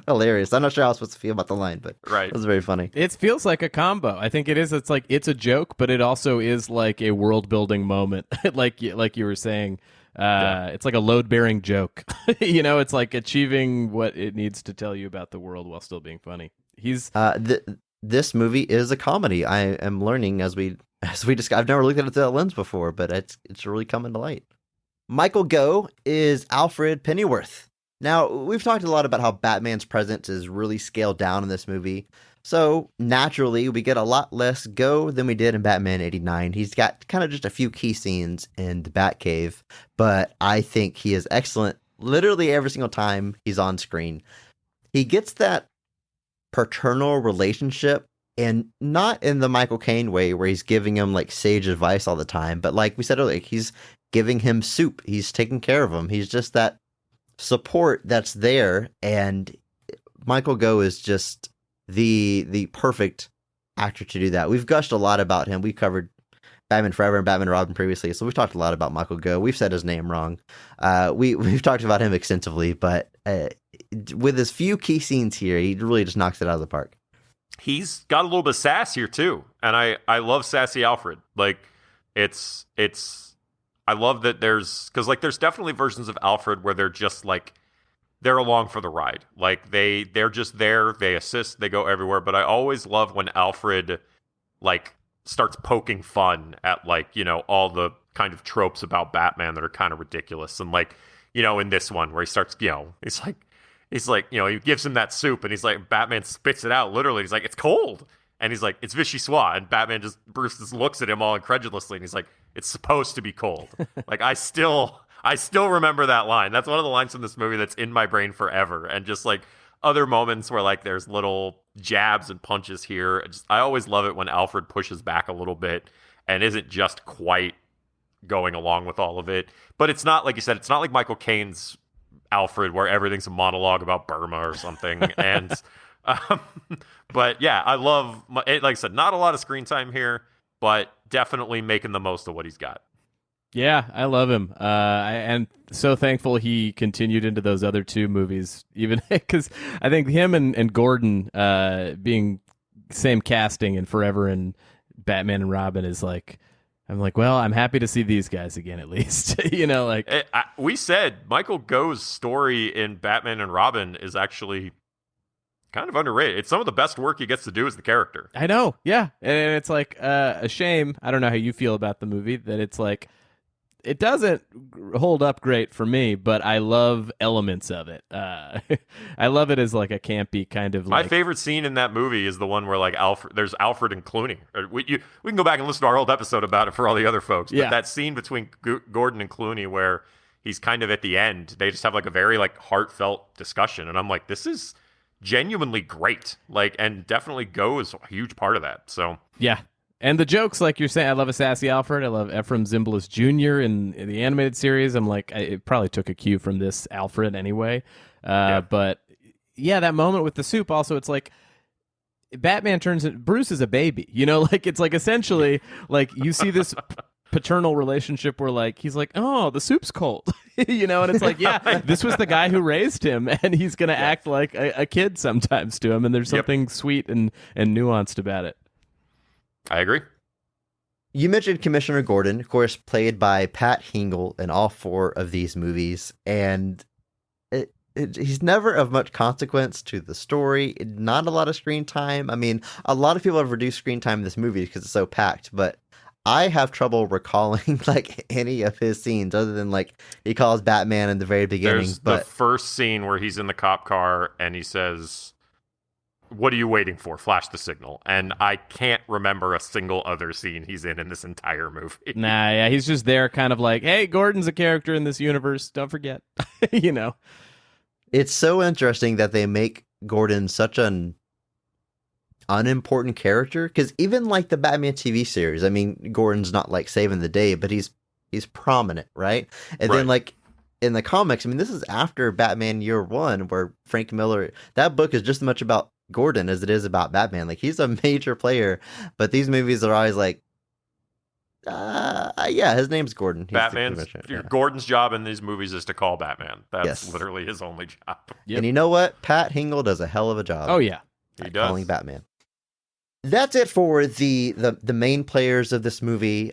hilarious. I'm not sure how I was supposed to feel about the line, but it was very funny. It feels like a combo. I think it is. It's like it's a joke, but it also is like a world building moment. like you were saying, it's like a load bearing joke. It's like achieving what it needs to tell you about the world while still being funny. He's this movie is a comedy. I am learning as we discuss. I've never looked at it through that lens before, but it's really coming to light. Michael Gough is Alfred Pennyworth. Now, we've talked a lot about how Batman's presence is really scaled down in this movie. So, naturally, we get a lot less go than we did in Batman 89. He's got kind of just a few key scenes in the Batcave, but I think he is excellent literally every single time he's on screen. He gets that paternal relationship, and not in the Michael Caine way where he's giving him like sage advice all the time, but like we said earlier, he's giving him soup. He's taking care of him. He's just that support that's there, and Michael Gough is just the perfect actor to do that. We've gushed a lot about him. We covered Batman Forever and Batman and Robin previously, so we've talked a lot about Michael Gough. We've said his name wrong. We've talked about him extensively, but with his few key scenes here, he really just knocks it out of the park. He's got a little bit of sass here too, and I love sassy Alfred. Like it's I love that there's definitely versions of Alfred where they're just like they're along for the ride. Like they're just there, they assist, they go everywhere. But I always love when Alfred like starts poking fun at like, you know, all the kind of tropes about Batman that are kind of ridiculous. And like, you know, in this one where he starts, you know, he's like, you know, he gives him that soup and he's like, Batman spits it out literally. He's like, it's cold. And he's like, it's vichyssoise. And Bruce just looks at him all incredulously and he's like, it's supposed to be cold. Like I still remember that line. That's one of the lines from this movie that's in my brain forever. And just like other moments where like there's little jabs and punches here. I always love it when Alfred pushes back a little bit and isn't just quite going along with all of it. But it's not, like you said, it's not like Michael Caine's Alfred where everything's a monologue about Burma or something. And but yeah, I love, like I said, not a lot of screen time here, but definitely making the most of what he's got. Yeah, I love him. And so thankful he continued into those other two movies, even because I think him and Gordon being same casting in Forever and Batman and Robin is like, I'm like, well, I'm happy to see these guys again at least. You know, like we said, Michael Gough's story in Batman and Robin is actually kind of underrated. It's some of the best work he gets to do as the character. I know, yeah. And it's like a shame. I don't know how you feel about the movie, that it's like, it doesn't hold up great for me, but I love elements of it. I love it as like a campy kind of. My favorite scene in that movie is the one where like there's Alfred and Clooney. We can go back and listen to our old episode about it for all the other folks. But yeah, that scene between Gordon and Clooney where he's kind of at the end, they just have like a very like heartfelt discussion, and I'm like, this is genuinely great. Like, and definitely Gough is a huge part of that. So yeah. And the jokes, like you're saying, I love a sassy Alfred. I love Ephraim Zimbalist Jr. in the animated series. I'm like, it probably took a cue from this Alfred anyway. But yeah, that moment with the soup also, it's like Batman Bruce is a baby, you know, like it's like essentially like you see this paternal relationship where like he's like, oh, the soup's cold, you know, and it's like, yeah, this was the guy who raised him, and he's gonna act like a kid sometimes to him, and there's something sweet and nuanced about it. I agree. You mentioned Commissioner Gordon, of course, played by Pat Hingle in all four of these movies, and he's never of much consequence to the story. Not a lot of screen time. I mean, a lot of people have reduced screen time in this movie because it's so packed, but I have trouble recalling like any of his scenes other than like he calls Batman in the very beginning. There's the first scene where he's in the cop car and he says, "What are you waiting for? Flash the signal." And I can't remember a single other scene he's in this entire movie. Nah, yeah, he's just there kind of like, hey, Gordon's a character in this universe. Don't forget, you know. It's so interesting that they make Gordon such an unimportant character, because even like the Batman TV series, I mean, Gordon's not like saving the day, but he's prominent, right? And then like in the comics, I mean, this is after Batman Year One, where Frank Miller, that book is just as much about Gordon as it is about Batman. Like, he's a major player, but these movies are always like, yeah, his name's Gordon. Gordon's job in these movies is to call Batman. That's literally his only job. Yep. And you know what? Pat Hingle does a hell of a job. Oh yeah, he does calling Batman. That's it for the main players of this movie.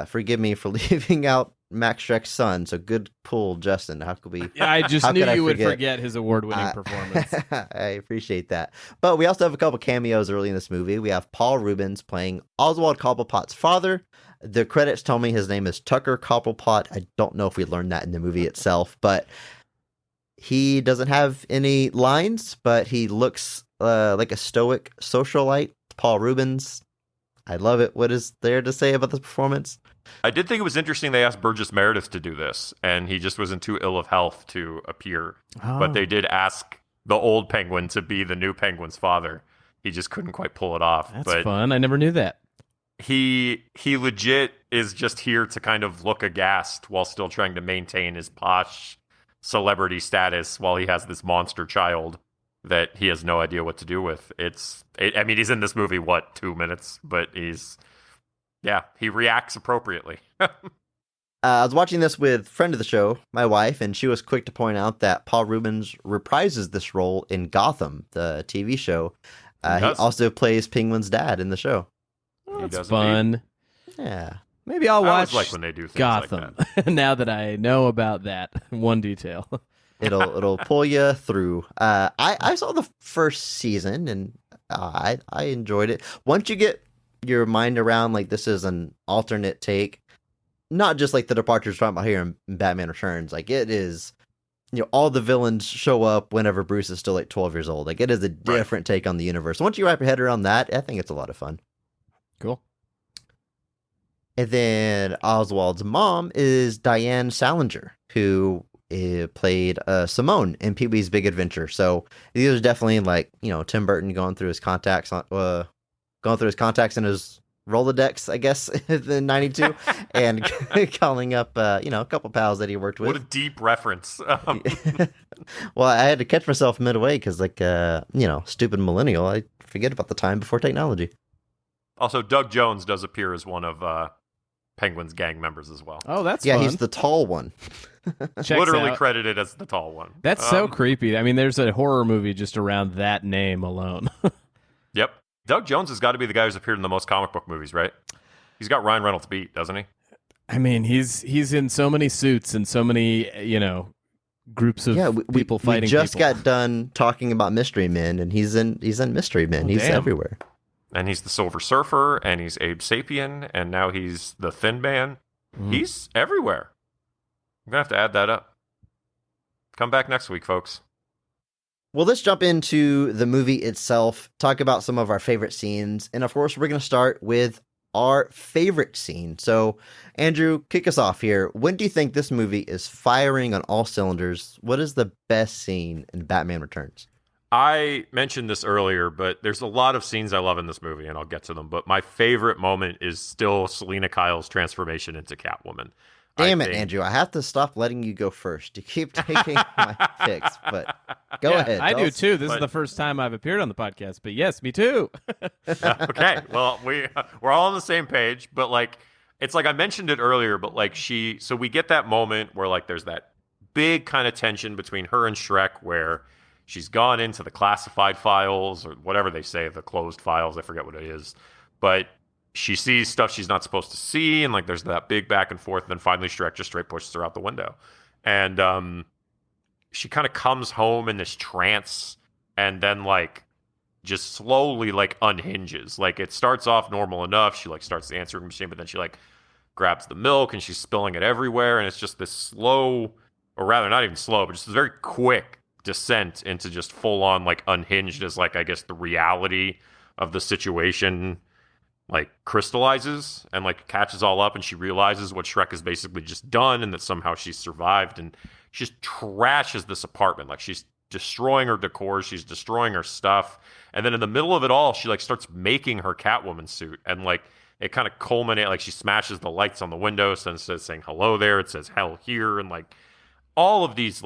Forgive me for leaving out Max Schreck's son. So good pull, Justin. How could we? Yeah, I just knew you would forget his award-winning performance. I appreciate that. But we also have a couple cameos early in this movie. We have Paul Rubens playing Oswald Cobblepot's father. The credits tell me his name is Tucker Cobblepot. I don't know if we learned that in the movie itself, but He doesn't have any lines, but he looks like a stoic socialite. Paul Rubens. I love it. What is there to say about this performance? I did think it was interesting they asked Burgess Meredith to do this, and he just wasn't too ill of health to appear. Oh. But they did ask the old Penguin to be the new Penguin's father. He just couldn't quite pull it off. That's fun. I never knew that. He legit is just here to kind of look aghast while still trying to maintain his posh celebrity status while he has this monster child that he has no idea what to do with. I mean, he's in this movie, 2 minutes? But he reacts appropriately. I was watching this with a friend of the show, my wife, and she was quick to point out that Paul Rubens reprises this role in Gotham, the TV show. He also plays Penguin's dad in the show. Oh, that's fun. Indeed. Yeah. Maybe I'll watch like when they do things Gotham like that. now that I know about that one detail. It'll pull you through. I saw the first season and I enjoyed it. Once you get your mind around like this is an alternate take, not just like the departures talking about here in Batman Returns. Like it is, all the villains show up whenever Bruce is still like 12 years old. Like it is a different take on the universe. Once you wrap your head around that, I think it's a lot of fun. Cool. And then Oswald's mom is Diane Salinger, who played Simone in Pee-wee's Big Adventure. So these are definitely like, Tim Burton going through his contacts in his Rolodex, I guess, in 92, and calling up, a couple pals that he worked with. What a deep reference. Well, I had to catch myself midway because, stupid millennial, I forget about the time before technology. Also, Doug Jones does appear as one of Penguin's gang members as well. Oh, that's fun. fun. He's the tall one. Literally credited as the tall one. That's so creepy. I mean, there's a horror movie just around that name alone. Yep. Doug Jones has got to be the guy who's appeared in the most comic book movies, right? He's got Ryan Reynolds beat, doesn't he? I mean, he's in so many suits and so many, groups of people fighting. We just people. got done talking about Mystery Men, and he's in Mystery Men. He's everywhere. And he's the Silver Surfer, and he's Abe Sapien, and now he's the Thin Man. He's everywhere. I'm going to have to add that up. Come back next week, folks. Well, let's jump into the movie itself, talk about some of our favorite scenes, and of course, we're going to start with our favorite scene. So, Andrew, kick us off here. When do you think this movie is firing on all cylinders? What is the best scene in Batman Returns? I mentioned this earlier, but there's a lot of scenes I love in this movie, and I'll get to them. But my favorite moment is still Selena Kyle's transformation into Catwoman. Damn it, Andrew. I have to stop letting you go first. You keep taking my picks, but go ahead. I do too. This is the first time I've appeared on the podcast, but yes, me too. Okay. Well, we're all on the same page, but it's like I mentioned it earlier, but so we get that moment where there's that big kind of tension between her and Shrek where she's gone into the classified files or whatever they say, the closed files. I forget what it is. But she sees stuff she's not supposed to see. And there's that big back and forth. And then finally Shrek just straight pushes her out the window. And she kind of comes home in this trance and then just slowly unhinges. It starts off normal enough. She starts the answering machine, but then she grabs the milk and she's spilling it everywhere. And it's just this slow, or rather not even slow, but just this very quick descent into just full on unhinged as I guess the reality of the situation crystallizes and catches all up, and she realizes what Shrek has basically just done and that somehow she's survived, and she just trashes this apartment. She's destroying her decor, she's destroying her stuff, and then in the middle of it all she starts making her Catwoman suit, and it kind of culminates she smashes the lights on the windows and instead of saying hello there it says hell here, and all of these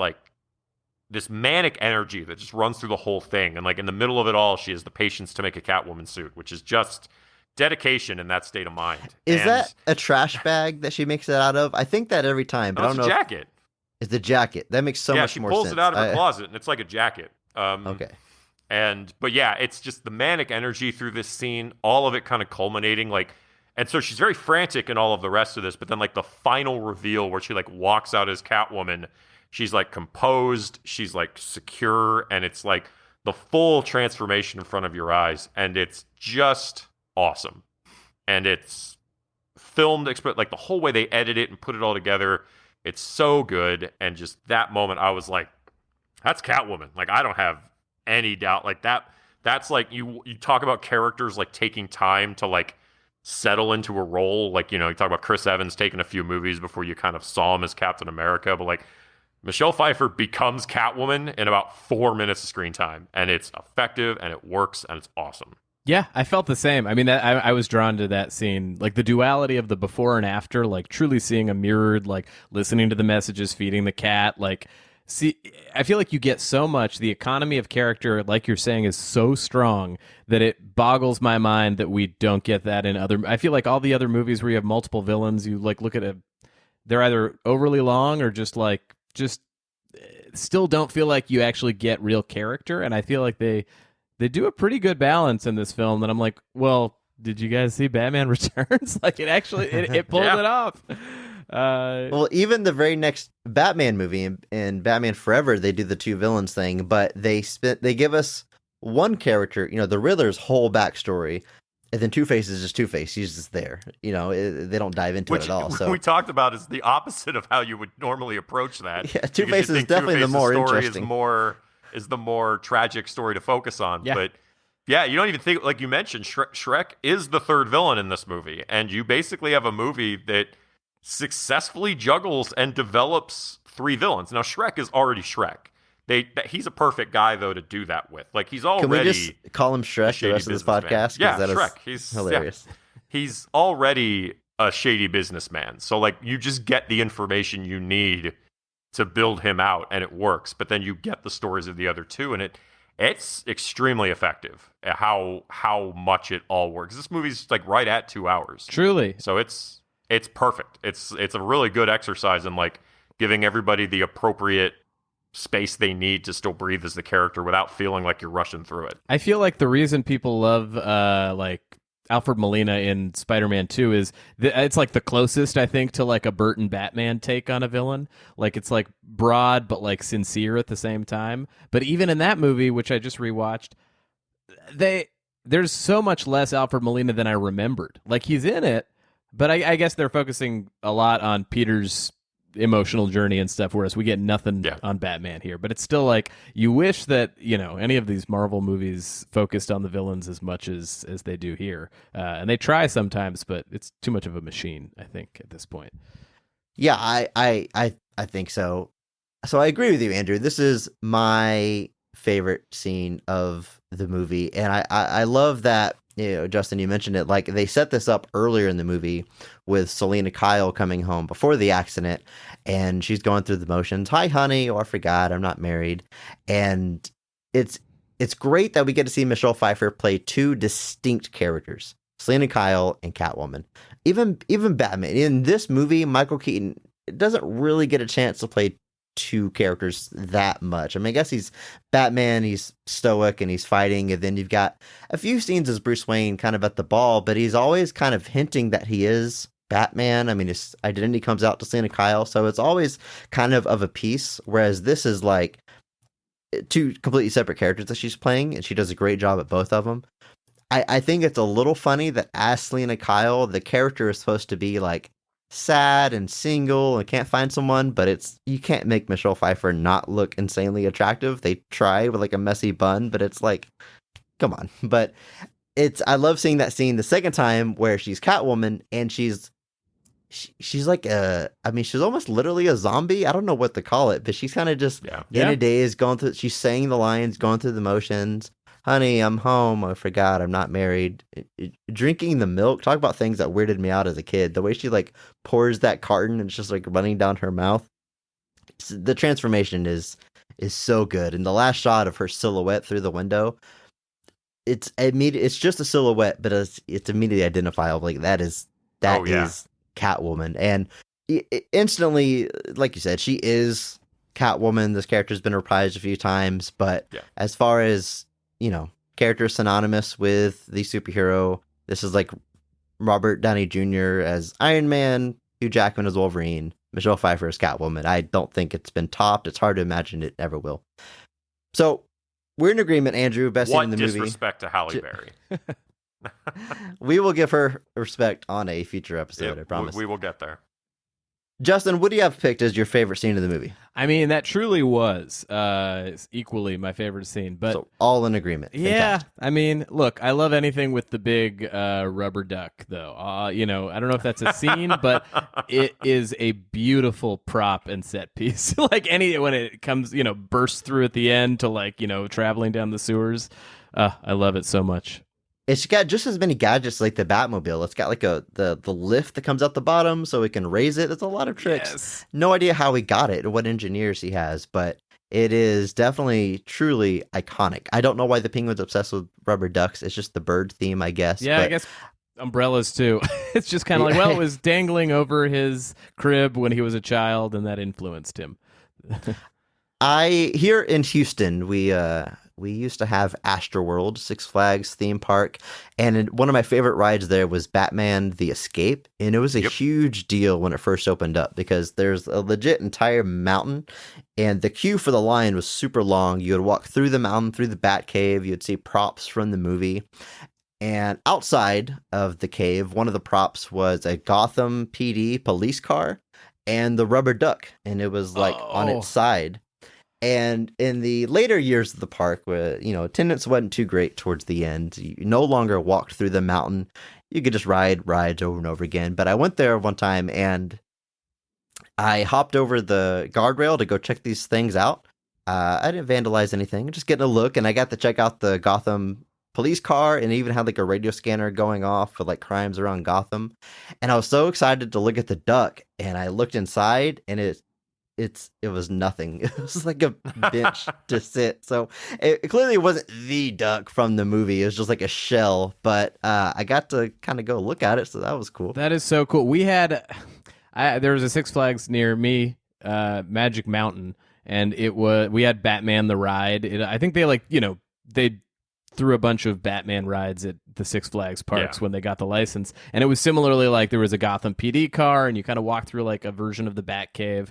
this manic energy that just runs through the whole thing. And in the middle of it all, she has the patience to make a Catwoman suit, which is just dedication in that state of mind. Is that a trash bag that she makes it out of? I think that every time, but I don't know. It's a jacket. It's the jacket. That makes so much more sense. Yeah, she pulls it out of her closet, and it's like a jacket. Okay. But yeah, it's just the manic energy through this scene, all of it kind of culminating, and so she's very frantic in all of the rest of this, but then the final reveal where she walks out as Catwoman, she's composed, she's secure, and it's the full transformation in front of your eyes, and it's just awesome. And it's filmed, the whole way they edit it and put it all together, it's so good. And just that moment, I was That's Catwoman. Like, I don't have any doubt. Like that. That's like you talk about characters like taking time to like settle into a role. Like, you know, you talk about Chris Evans taking a few movies before you kind of saw him as Captain America, but like Michelle Pfeiffer becomes Catwoman in about 4 minutes of screen time, and it's effective and it works and it's awesome. Yeah, I felt the same. I mean, I was drawn to that scene, like the duality of the before and after, like truly seeing a mirrored, like listening to the messages, feeding the cat, like. See, I feel like you get so much. The economy of character, like you're saying, is so strong that it boggles my mind that we don't get that in other. I feel like all the other movies where you have multiple villains, you like look at they're either overly long or just still don't feel like you actually get real character. And I feel like they do a pretty good balance in this film. And I'm like, well, did you guys see Batman Returns? Like it actually it pulled it off. Well, even the very next Batman movie in Batman Forever, they do the two villains thing, but they give us one character, you know, the Riddler's whole backstory, and then Two-Face is just Two-Face. He's just there, you know. They don't dive into it at all. So we talked about is the opposite of how you would normally approach that. Yeah, Two-Face is definitely the more interesting. Is the more tragic story to focus on, but. Yeah, you don't even think, like you mentioned, Shrek is the third villain in this movie, and you basically have a movie that successfully juggles and develops three villains. Now, Shrek is already Shrek. He's a perfect guy, though, to do that with. Like, he's already... Can we just call him Shrek the rest of this podcast? Yeah, Shrek. He's hilarious. Yeah, he's already a shady businessman. So, like, you just get the information you need to build him out, and it works. But then you get the stories of the other two, and it's extremely effective at how much it all works. This movie's, like, right at 2 hours. Truly. So it's perfect. It's a really good exercise in like giving everybody the appropriate space they need to still breathe as the character without feeling like you're rushing through it. I feel like the reason people love like Alfred Molina in Spider-Man 2 is it's like the closest I think to like a Burton Batman take on a villain. Like it's like broad but like sincere at the same time. But even in that movie, which I just rewatched, there's so much less Alfred Molina than I remembered. Like he's in it, but I guess they're focusing a lot on Peter's emotional journey and stuff, whereas we get nothing on Batman here. But it's still like you wish that, you know, any of these Marvel movies focused on the villains as much as they do here. And they try sometimes, but it's too much of a machine, I think, at this point. Yeah, I think so. So I agree with you, Andrew. This is my favorite scene of the movie. And I love that, you know, Justin, you mentioned it, like they set this up earlier in the movie with Selena Kyle coming home before the accident, and she's going through the motions. Hi, honey. Oh, I forgot. I'm not married. And it's great that we get to see Michelle Pfeiffer play two distinct characters, Selena Kyle and Catwoman. Even Batman. In this movie, Michael Keaton doesn't really get a chance to play two characters that much. I mean, I guess he's Batman, he's stoic and he's fighting, and then you've got a few scenes as Bruce Wayne kind of at the ball, but he's always kind of hinting that he is Batman. I mean, his identity comes out to Selena Kyle, so it's always kind of a piece, whereas this is like two completely separate characters that she's playing, and she does a great job at both of them. I think it's a little funny that as Selena Kyle, the character is supposed to be like sad and single and can't find someone, but you can't make Michelle Pfeiffer not look insanely attractive. They try with like a messy bun, but it's like, come on. But I love seeing that scene the second time where she's Catwoman and she's like she's almost literally a zombie. I don't know what to call it, but she's kind of just in a daze, she's saying the lines, going through the motions. Honey, I'm home. I forgot I'm not married. Drinking the milk. Talk about things that weirded me out as a kid. The way she like pours that carton and it's just like running down her mouth. The transformation is so good. And the last shot of her silhouette through the window, it's just a silhouette, but it's immediately identifiable. Like that is Catwoman. And instantly, like you said, she is Catwoman. This character's been reprised a few times, but as far as, you know, character synonymous with the superhero, this is like Robert Downey Jr. as Iron Man, Hugh Jackman as Wolverine, Michelle Pfeiffer as Catwoman. I don't think it's been topped. It's hard to imagine it ever will. So we're in agreement, Andrew. Best scene in the movie. What disrespect to Halle Berry. We will give her respect on a future episode, I promise. We will get there. Justin, what do you have picked as your favorite scene of the movie? I mean, that truly was equally my favorite scene. But So all in agreement. yeah, Fantastic. I mean, look, I love anything with the big rubber duck, though. I don't know if that's a scene, but it is a beautiful prop and set piece. Like when it comes, bursts through at the end to traveling down the sewers. I love it so much. It's got just as many gadgets like the Batmobile. It's got like the lift that comes out the bottom so it can raise it. There's a lot of tricks. Yes. No idea how he got it or what engineers he has, but it is definitely truly iconic. I don't know why the Penguin's obsessed with rubber ducks. It's just the bird theme, I guess. Yeah, but I guess umbrellas too. It's just kind of like, well, it was dangling over his crib when he was a child, and that influenced him. Here in Houston, we used to have Astroworld, Six Flags theme park, and one of my favorite rides there was Batman: The Escape, and it was a huge deal when it first opened up because there's a legit entire mountain, and the queue for the line was super long. You would walk through the mountain, through the Batcave, you'd see props from the movie, and outside of the cave, one of the props was a Gotham PD police car and the rubber duck, and it was on its side. And in the later years of the park, where attendance wasn't too great towards the end, you no longer walked through the mountain. You could just ride rides over and over again. But I went there one time and I hopped over the guardrail to go check these things out. I didn't vandalize anything, just getting a look, and I got to check out the Gotham police car, and it even had like a radio scanner going off for like crimes around Gotham. And I was so excited to look at the duck, and I looked inside, and it was nothing. It was like a bench to sit. So it clearly wasn't the duck from the movie. It was just like a shell. But I got to kind of go look at it, so that was cool. That is so cool. We had there was a Six Flags near me, Magic Mountain, and we had Batman the ride. I think they threw a bunch of Batman rides at the Six Flags parks when they got the license, and it was similarly like there was a Gotham PD car, and you kind of walked through like a version of the Batcave.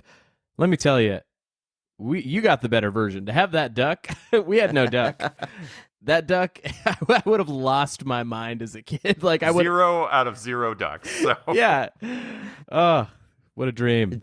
Let me tell you, you got the better version. To have that duck, we had no duck. That duck, I would have lost my mind as a kid. Like 0 out of 0 ducks. So. Yeah. Oh, what a dream.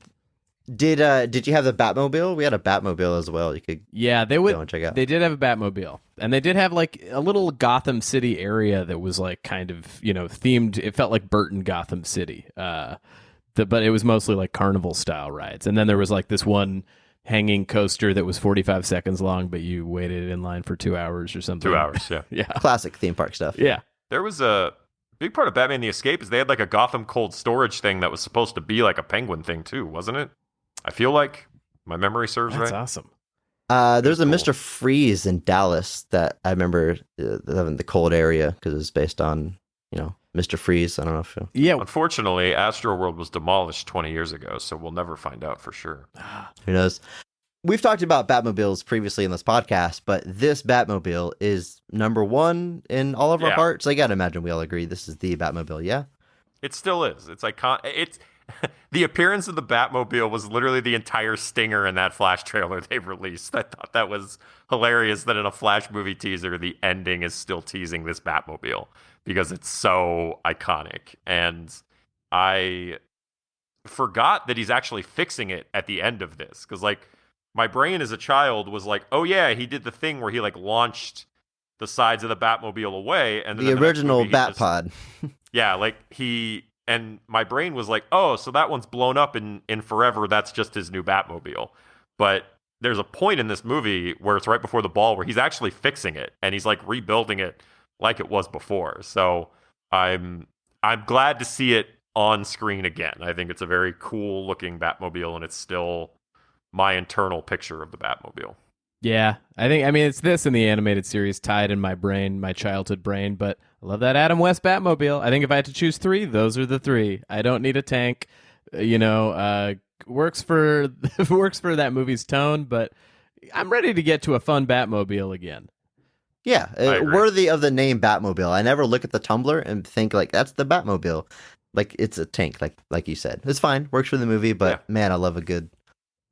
Did you have the Batmobile? We had a Batmobile as well. You could go and check out. They did have a Batmobile, and they did have like a little Gotham City area that was like kind of themed. It felt like Burton Gotham City. But it was mostly like carnival style rides. And then there was like this one hanging coaster that was 45 seconds long, but you waited in line for 2 hours or something. 2 hours, yeah. Yeah. Classic theme park stuff. Yeah. There was a big part of Batman the Escape is they had like a Gotham cold storage thing that was supposed to be like a penguin thing too, wasn't it? I feel like my memory serves That's right. awesome. There's a Cool. Mr. Freeze in Dallas that I remember in the cold area because it was based on, Mr. Freeze. I don't know if Yeah. Unfortunately, Astroworld was demolished 20 years ago, so we'll never find out for sure. who knows. We've talked about Batmobiles previously in this podcast, but this Batmobile is number one in all of our hearts. I gotta imagine we all agree this is the Batmobile, yeah? It still is. It's It's the appearance of the Batmobile was literally the entire stinger in that Flash trailer they released. I thought that was hilarious that in a Flash movie teaser, the ending is still teasing this Batmobile because it's so iconic. And I forgot that he's actually fixing it at the end of this because, like, my brain as a child was like, oh yeah, he did the thing where he like launched the sides of the Batmobile away, and then The in next original movie, he just- Batpod. Yeah, like and my brain was like, oh, so that one's blown up in Forever. That's just his new Batmobile. But there's a point in this movie where it's right before the ball where he's actually fixing it and he's like rebuilding it like it was before. So I'm glad to see it on screen again. I think it's a very cool looking Batmobile, and it's still my internal picture of the Batmobile. Yeah. I mean, it's this in the animated series tied in my brain, my childhood brain, but I love that Adam West Batmobile. I think if I had to choose three, those are the three. I don't need a tank. Works for that movie's tone, but I'm ready to get to a fun Batmobile again. Yeah, worthy of the name Batmobile. I never look at the tumbler and think like that's the Batmobile. Like it's a tank, like you said. It's fine, works for the movie, but man, I love a good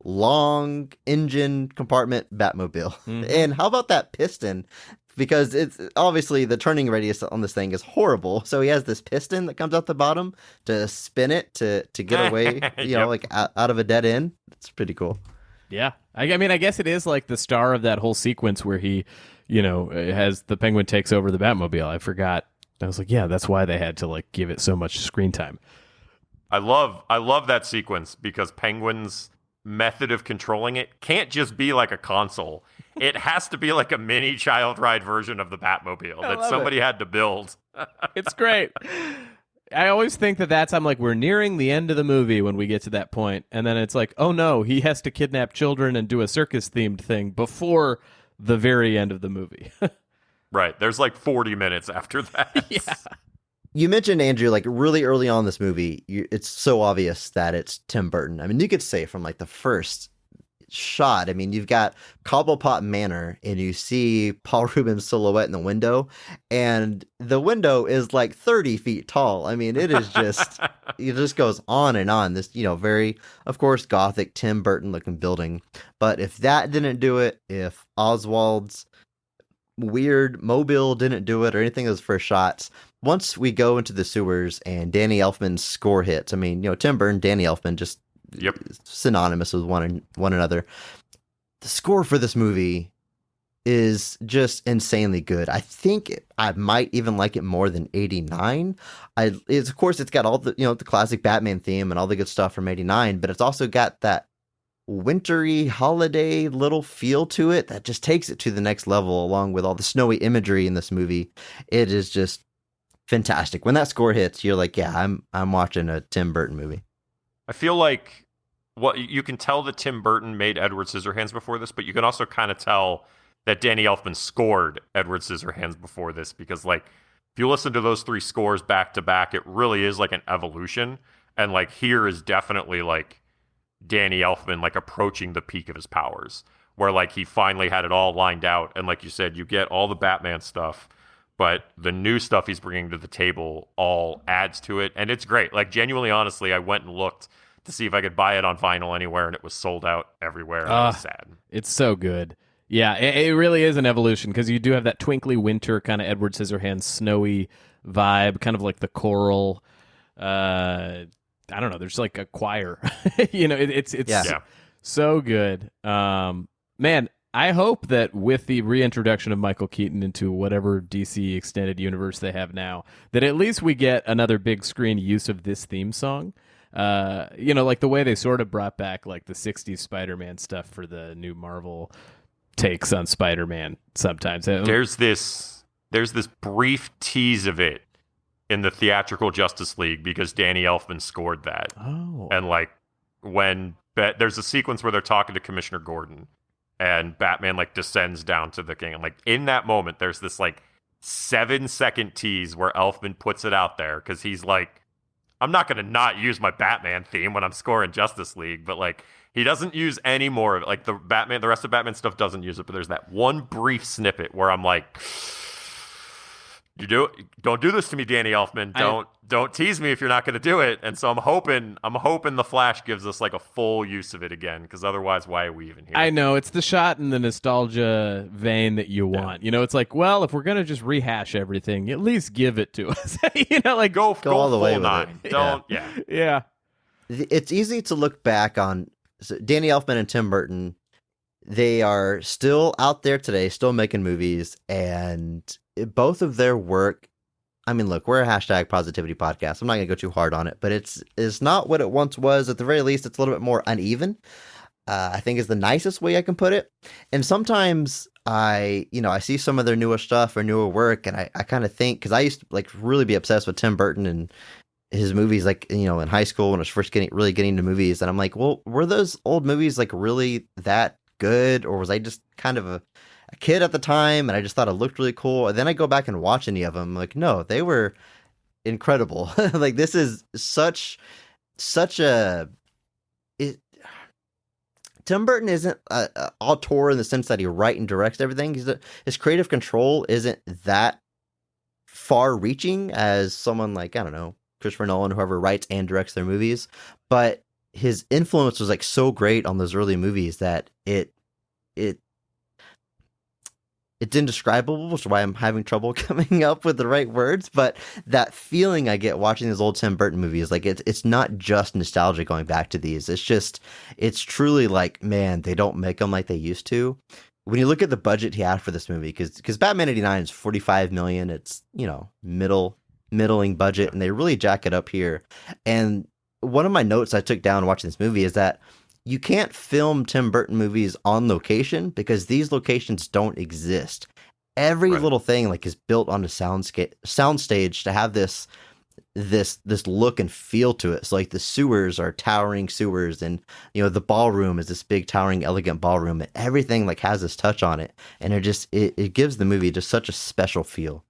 long engine compartment Batmobile. Mm-hmm. And how about that piston because it's obviously the turning radius on this thing is horrible. So he has this piston that comes out the bottom to spin it to get away, you know, like out of a dead end. It's pretty cool. Yeah. I mean, I guess it is like the star of that whole sequence where he, you know, has the Penguin takes over the Batmobile. I forgot. I was like, yeah, that's why they had to like give it so much screen time. I love that sequence because Penguin's method of controlling it can't just be like a console. It has to be like a mini child ride version of the Batmobile that somebody had to build. It's great. I always think I'm like, we're nearing the end of the movie when we get to that point. And then it's like, oh no, he has to kidnap children and do a circus themed thing before the very end of the movie. Right. There's like 40 minutes after that. Yeah. You mentioned, Andrew, like really early on in this movie, it's so obvious that it's Tim Burton. I mean, you could say from like the first shot, I mean, you've got Cobblepot Manor and you see Paul Rubens' silhouette in the window, and the window is like 30 feet tall. I mean, it is just, it just goes on and on. This, you know, very, of course, gothic Tim Burton looking building. But if that didn't do it, if Oswald's weird mobile didn't do it, or anything of those first shots, once we go into the sewers and Danny Elfman's score hits, I mean, you know, Tim Burton, Danny Elfman, just synonymous with one another. The score for this movie is just insanely good. I think I might even like it more than 89. Of course, it's got all the, you know, the classic Batman theme and all the good stuff from 89, but it's also got that wintry holiday little feel to it that just takes it to the next level, along with all the snowy imagery in this movie. It is just fantastic. When that score hits, you're like, yeah, I'm watching a Tim Burton movie. I feel like what you can tell that Tim Burton made Edward Scissorhands before this, but you can also kind of tell that Danny Elfman scored Edward Scissorhands before this, because like if you listen to those three scores back to back, it really is like an evolution. And like here is definitely like Danny Elfman like approaching the peak of his powers, where like he finally had it all lined out. And like you said, you get all the Batman stuff, but the new stuff he's bringing to the table all adds to it. And it's great. Like genuinely, honestly, I went and looked to see if I could buy it on vinyl anywhere, and it was sold out everywhere. And I was sad. It's so good. Yeah, it really is an evolution, because you do have that twinkly winter kind of Edward Scissorhands snowy vibe, kind of like the choral. I don't know. There's like a choir. You know, it's so good. Man, I hope that with the reintroduction of Michael Keaton into whatever DC extended universe they have now, that at least we get another big screen use of this theme song. You know, like the way they sort of brought back like the 60s Spider-Man stuff for the new Marvel takes on Spider-Man sometimes. There's this brief tease of it in the theatrical Justice League, because Danny Elfman scored that. Oh. And like when there's a sequence where they're talking to Commissioner Gordon, and Batman like descends down to the king, and like in that moment there's this like 7-second tease where Elfman puts it out there, because he's like, I'm not going to not use my Batman theme when I'm scoring Justice League, but like he doesn't use any more of it. Like the rest of Batman stuff doesn't use it, but there's that one brief snippet where I'm like, don't do this to me, Danny Elfman. Don't tease me if you're not going to do it. And so I'm hoping the Flash gives us like a full use of it again, because otherwise, why are we even here? I know, it's the shot in the nostalgia vein that you want. You know, it's like, well, if we're going to just rehash everything, at least give it to us. You know, like go all the way with nine. it. Yeah. It's easy to look back on Danny Elfman and Tim Burton. They are still out there today, still making movies, and both of their work, I mean, look, we're a hashtag positivity podcast. I'm not going to go too hard on it, but it's not what it once was. At the very least, it's a little bit more uneven, I think is the nicest way I can put it. And sometimes I see some of their newer stuff or newer work, and I kind of think, because I used to like really be obsessed with Tim Burton and his movies, like, you know, in high school when I was first getting into movies. And I'm like, well, were those old movies like really that good? Or was I just kind of a kid at the time and I just thought it looked really cool? And then I go back and watch any of them, I'm like, no, they were incredible. Like, this is such a Tim Burton isn't a auteur in the sense that he writes and directs everything. His creative control isn't that far reaching as someone like, I don't know, Christopher Nolan, whoever writes and directs their movies, but his influence was like so great on those early movies that it it's indescribable, which is why I'm having trouble coming up with the right words. But that feeling I get watching these old Tim Burton movies, like it's not just nostalgia going back to these. It's truly like, man, they don't make them like they used to. When you look at the budget he had for this movie, because Batman '89 is $45 million, it's, you know, middling budget, and they really jack it up here. And one of my notes I took down watching this movie is that you can't film Tim Burton movies on location because these locations don't exist. Every little thing like is built on the soundstage to have this look and feel to it. So like the sewers are towering sewers, and you know the ballroom is this big towering elegant ballroom, and everything like has this touch on it, and it gives the movie just such a special feel.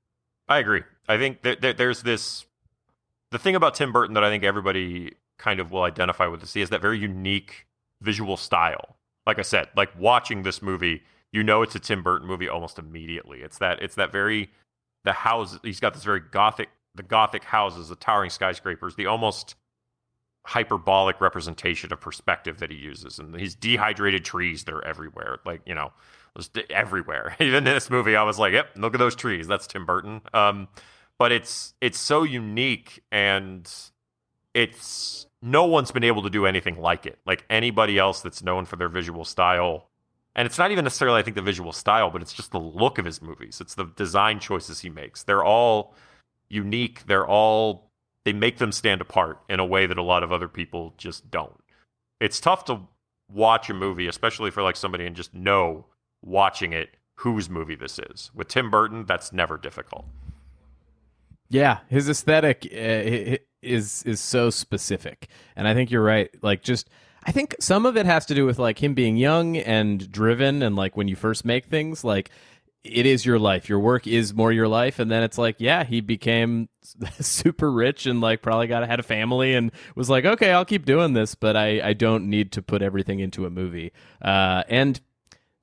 I agree. I think there's the thing about Tim Burton that I think everybody kind of will identify with is that very unique visual style. Like I said, like watching this movie, you know it's a Tim Burton movie almost immediately. It's that very, the house, he's got this very gothic houses, the towering skyscrapers, the almost hyperbolic representation of perspective that he uses, and these dehydrated trees that are everywhere, like, you know, just everywhere. Even in this movie, I was like, yep, look at those trees, that's Tim Burton. But it's so unique, and it's, no one's been able to do anything like it. Like anybody else that's known for their visual style, and it's not even necessarily, I think, the visual style, but it's just the look of his movies. It's the design choices he makes. They're all unique. They make them stand apart in a way that a lot of other people just don't. It's tough to watch a movie, especially for like somebody, and just know watching it whose movie this is. With Tim Burton, that's never difficult. Yeah, his aesthetic is so specific, and I think you're right. Like, just I think some of it has to do with like him being young and driven, and like when you first make things, like it is your life. Your work is more your life, and then it's like, yeah, he became super rich and like probably had a family and was like, okay, I'll keep doing this, but I don't need to put everything into a movie. And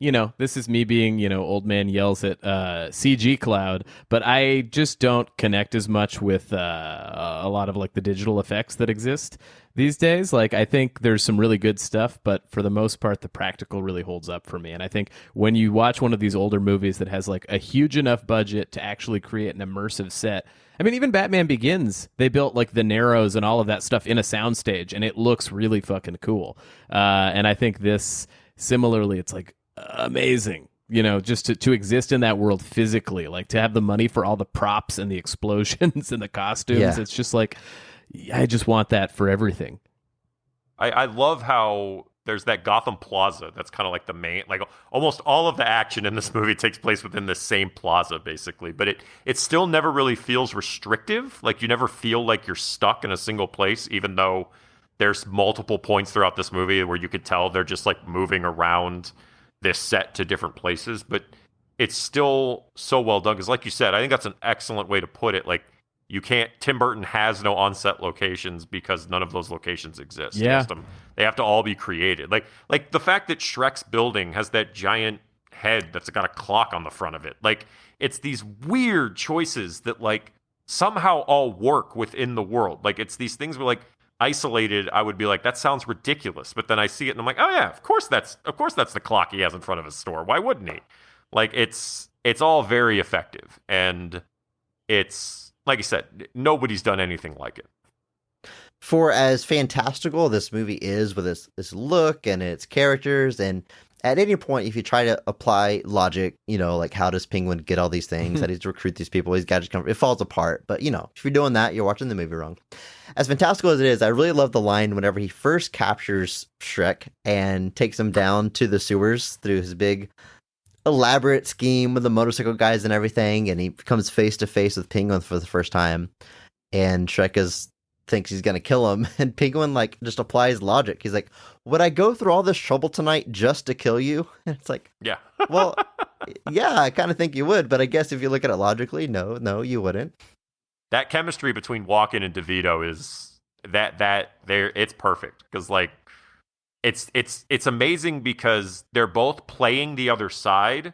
you know, this is me being, you know, old man yells at CG cloud, but I just don't connect as much with a lot of like the digital effects that exist these days. Like, I think there's some really good stuff, but for the most part, the practical really holds up for me. And I think when you watch one of these older movies that has like a huge enough budget to actually create an immersive set, I mean, even Batman Begins, they built like the Narrows and all of that stuff in a soundstage, and it looks really fucking cool. And I think this, similarly, it's like amazing, you know, just to exist in that world physically, like to have the money for all the props and the explosions and the costumes. Yeah. It's just like, I just want that for everything. I love how there's that Gotham Plaza that's kind of like the main, like almost all of the action in this movie takes place within the same plaza, basically. But it still never really feels restrictive. Like you never feel like you're stuck in a single place, even though there's multiple points throughout this movie where you could tell they're just like moving around this set to different places. But it's still so well done, because like you said, I think that's an excellent way to put it. Like, Tim Burton has no on-set locations because none of those locations exist. Yeah. They have to all be created. Like the fact that Shrek's building has that giant head that's got a clock on the front of it. Like, it's these weird choices that like somehow all work within the world. Like, it's these things where like isolated, I would be like, that sounds ridiculous. But then I see it and I'm like, oh yeah, of course that's the clock he has in front of his store. Why wouldn't he? Like, it's all very effective. And it's, like you said, nobody's done anything like it. For as fantastical this movie is with this look and its characters, and at any point, if you try to apply logic, you know, like how does Penguin get all these things? How does he recruit these people? He's got to come. It falls apart. But, you know, if you're doing that, you're watching the movie wrong. As fantastical as it is, I really love the line whenever he first captures Shrek and takes him down to the sewers through his big elaborate scheme with the motorcycle guys and everything, and he comes face to face with Penguin for the first time, and Shrek thinks he's gonna kill him, and Penguin like just applies logic. He's like, would I go through all this trouble tonight just to kill you? And it's like, yeah. Well, yeah, I kind of think you would, but I guess if you look at it logically, no, you wouldn't. That chemistry between Walken and DeVito is it's perfect, because like It's amazing because they're both playing the other side,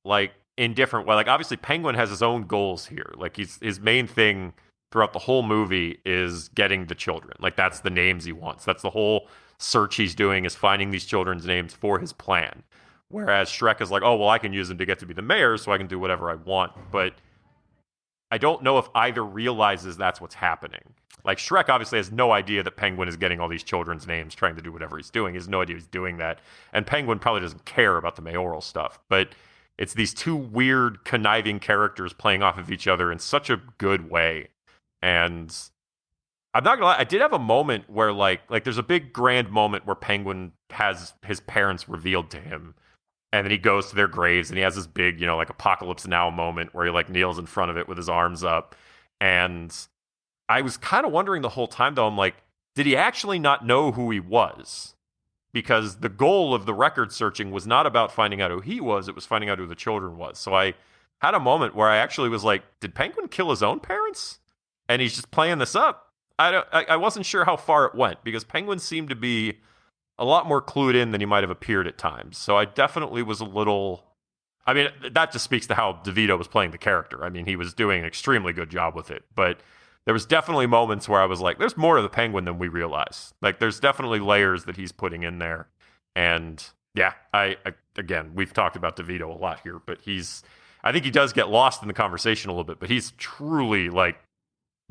like in different way. Like obviously Penguin has his own goals here. Like his main thing throughout the whole movie is getting the children. Like that's the names he wants. That's the whole search he's doing, is finding these children's names for his plan. Whereas Shrek is like, oh, well, I can use him to get to be the mayor, so I can do whatever I want. But I don't know if either realizes that's what's happening. Like, Shrek obviously has no idea that Penguin is getting all these children's names, trying to do whatever he's doing. He has no idea he's doing that. And Penguin probably doesn't care about the mayoral stuff. But it's these two weird, conniving characters playing off of each other in such a good way. And I'm not gonna lie, I did have a moment where, like there's a big grand moment where Penguin has his parents revealed to him. And then he goes to their graves and he has this big, like Apocalypse Now moment where he like kneels in front of it with his arms up. And I was kind of wondering the whole time, though, I'm like, did he actually not know who he was? Because the goal of the record searching was not about finding out who he was, it was finding out who the children was. So I had a moment where I actually was like, did Penguin kill his own parents? And he's just playing this up. I wasn't sure how far it went, because Penguin seemed to be a lot more clued in than he might have appeared at times. So I definitely was a little... I mean, that just speaks to how DeVito was playing the character. I mean, he was doing an extremely good job with it. But there was definitely moments where I was like, there's more to the Penguin than we realize. Like, there's definitely layers that he's putting in there. And yeah, I again, we've talked about DeVito a lot here, but I think he does get lost in the conversation a little bit, but he's truly like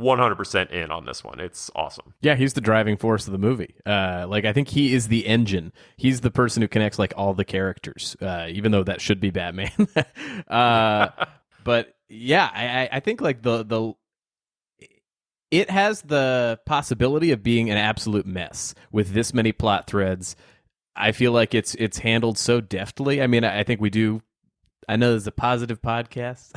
100% in on this one. It's awesome. Yeah, he's the driving force of the movie. I think he is the engine. He's the person who connects like all the characters, even though that should be Batman. But yeah, I think like it has the possibility of being an absolute mess with this many plot threads. I feel like it's handled so deftly. I mean, I think we do. I know this is a positive podcast.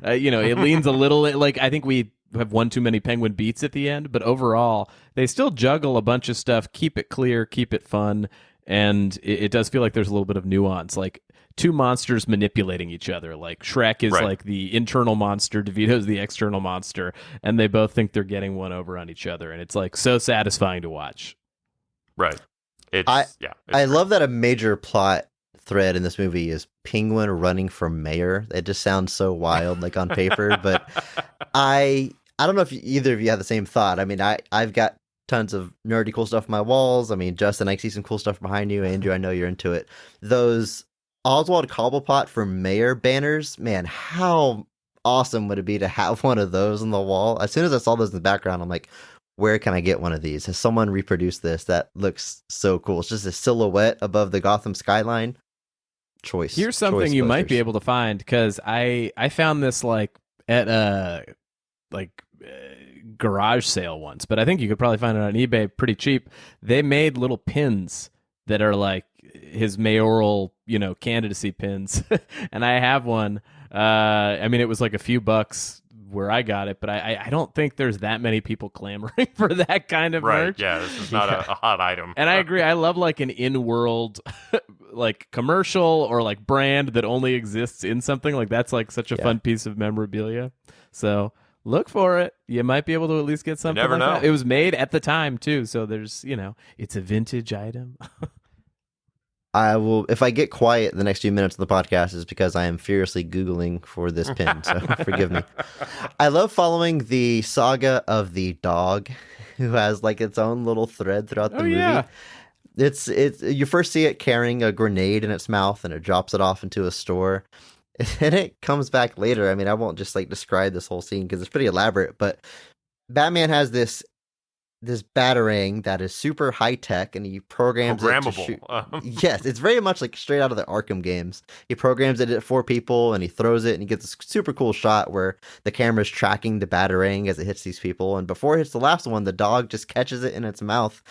It leans a little like, I think we have one too many Penguin beats at the end, but overall they still juggle a bunch of stuff, keep it clear, keep it fun, and it does feel like there's a little bit of nuance, like two monsters manipulating each other. Like Shrek is like the internal monster, DeVito's the external monster, and they both think they're getting one over on each other, and it's like so satisfying to watch. Right. I love that a major plot thread in this movie is Penguin running for mayor. It just sounds so wild, like on paper. But I don't know if either of you have the same thought. I mean, I've got tons of nerdy cool stuff on my walls. I mean, Justin, I see some cool stuff behind you. Andrew, I know you're into it. Those Oswald Cobblepot for mayor banners, man, how awesome would it be to have one of those on the wall? As soon as I saw those in the background, I'm like, where can I get one of these? Has someone reproduced this? That looks so cool. It's just a silhouette above the Gotham skyline. Here's something you might be able to find, because I found this like at a garage sale once, but I think you could probably find it on eBay pretty cheap. They made little pins that are like his mayoral, candidacy pins, and I have one. I mean, it was like a few bucks where I got it, but I don't think there's that many people clamoring for that kind of merch. Yeah, this is not a hot item. And I agree. I love like an in-world like commercial or like brand that only exists in something. Like that's like such a fun piece of memorabilia. So look for it. You might be able to at least get something never know. That. It was made at the time too, so there's, it's a vintage item. I will, if I get quiet the next few minutes of the podcast, is because I am furiously Googling for this pin, so forgive me. I love following the saga of the dog, who has like its own little thread throughout the movie. Yeah. It's you first see it carrying a grenade in its mouth, and it drops it off into a store, and it comes back later. I mean, I won't just like describe this whole scene because it's pretty elaborate, but Batman has this batarang that is super high tech, and he programs it to shoot. Yes, it's very much like straight out of the Arkham games. He programs it at 4 people, and he throws it, and he gets a super cool shot where the camera's tracking the batarang as it hits these people. And before it hits the last one, the dog just catches it in its mouth.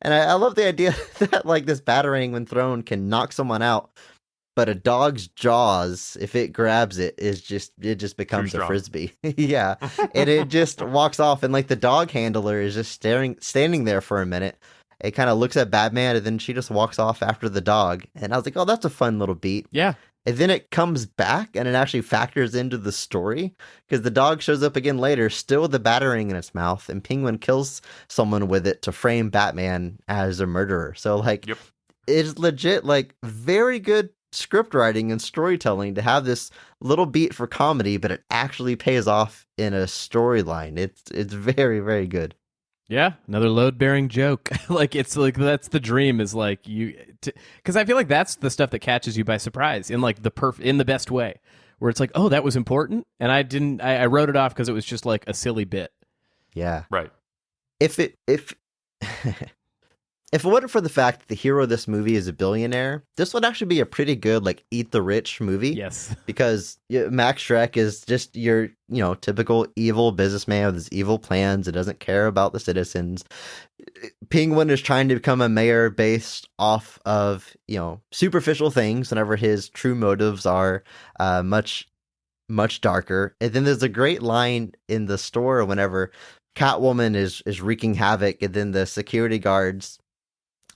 And I love the idea that like this batarang, when thrown, can knock someone out. But a dog's jaws, if it grabs it, it just becomes a frisbee. Yeah. And it just walks off, and like the dog handler is just standing there for a minute. It kind of looks at Batman, and then she just walks off after the dog. And I was like, oh, that's a fun little beat. Yeah. And then it comes back, and it actually factors into the story, because the dog shows up again later, still with the batarang in its mouth, and Penguin kills someone with it to frame Batman as a murderer. So like, it's legit like very good script writing and storytelling to have this little beat for comedy, but it actually pays off in a storyline. It's very, very good. Yeah, another load-bearing joke. Like it's like that's the dream is like because I feel like that's the stuff that catches you by surprise in like in the best way, where it's like, oh, that was important, and I wrote it off because it was just like a silly bit. Yeah, right. If if it wasn't for the fact that the hero of this movie is a billionaire, this would actually be a pretty good, like, eat the rich movie. Yes. Because Max Schreck is just your, typical evil businessman with his evil plans and doesn't care about the citizens. Penguin is trying to become a mayor based off of, superficial things whenever his true motives are much, much darker. And then there's a great line in the store whenever Catwoman is wreaking havoc and then the security guards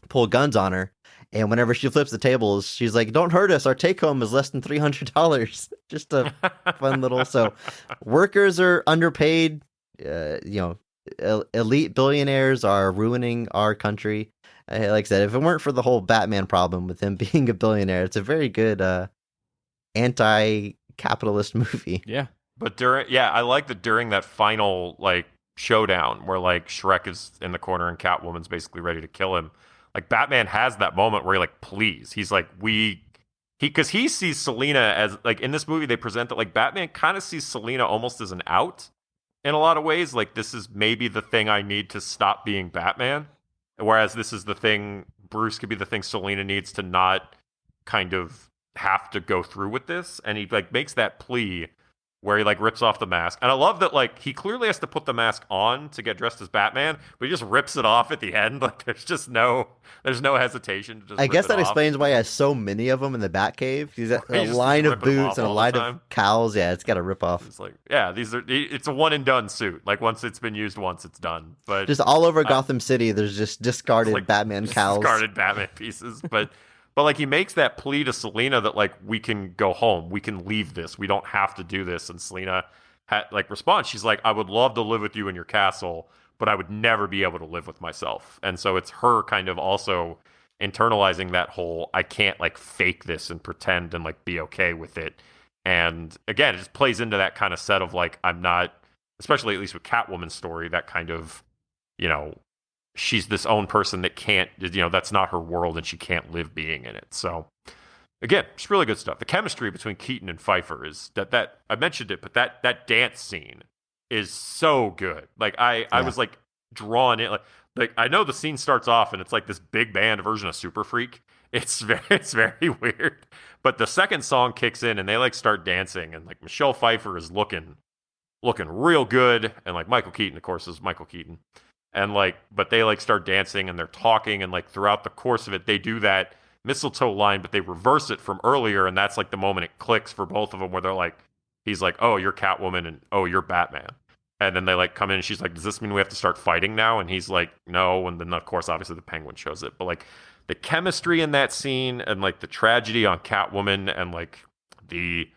pull guns on her, and whenever she flips the tables, she's like, "Don't hurt us. Our take home is less than $300." Just a fun little. So, workers are underpaid. Elite billionaires are ruining our country. Like I said, if it weren't for the whole Batman problem with him being a billionaire, it's a very good anti-capitalist movie. Yeah, but I like that during that final like showdown where like Shrek is in the corner and Catwoman's basically ready to kill him. Like Batman has that moment where he like please. He's like because he sees Selina as like in this movie they present that like Batman kind of sees Selina almost as an out in a lot of ways. Like this is maybe the thing I need to stop being Batman, whereas this is the thing Bruce could be the thing Selina needs to not kind of have to go through with this. And he like makes that plea where he like rips off the mask. And I love that like he clearly has to put the mask on to get dressed as Batman, but he just rips it off at the end. Like there's no hesitation to just I guess that off. explains why he has so many of them in the Batcave. He's got a line of boots and a line of cowls. Yeah, it's got to rip off. It's like, yeah, it's a one and done suit. Like once it's been used once, it's done. But just all over Gotham City, there's just discarded like, Batman cowls. Discarded Batman pieces. But like he makes that plea to Selina that like we can go home, we can leave this, we don't have to do this. And Selina responds, she's like, I would love to live with you in your castle, but I would never be able to live with myself. And so it's her kind of also internalizing that whole I can't like fake this and pretend and like be okay with it. And again, it just plays into that kind of set of like I'm not, especially at least with Catwoman's story, that kind of she's this own person that can't, that's not her world and she can't live being in it. So again, it's really good stuff. The chemistry between Keaton and Pfeiffer is that I mentioned it, but that dance scene is so good. Like I was like drawn in, like I know the scene starts off and it's like this big band version of Super Freak. It's very weird. But the second song kicks in and they like start dancing and like Michelle Pfeiffer is looking real good. And like Michael Keaton, of course, is Michael Keaton. And like, but they like start dancing and they're talking and like throughout the course of it, they do that mistletoe line, but they reverse it from earlier. And that's like the moment it clicks for both of them where they're like, he's like, oh, you're Catwoman and oh, you're Batman. And then they like come in and she's like, does this mean we have to start fighting now? And he's like, no. And then of course, obviously the Penguin shows it, but like the chemistry in that scene and like the tragedy on Catwoman and like the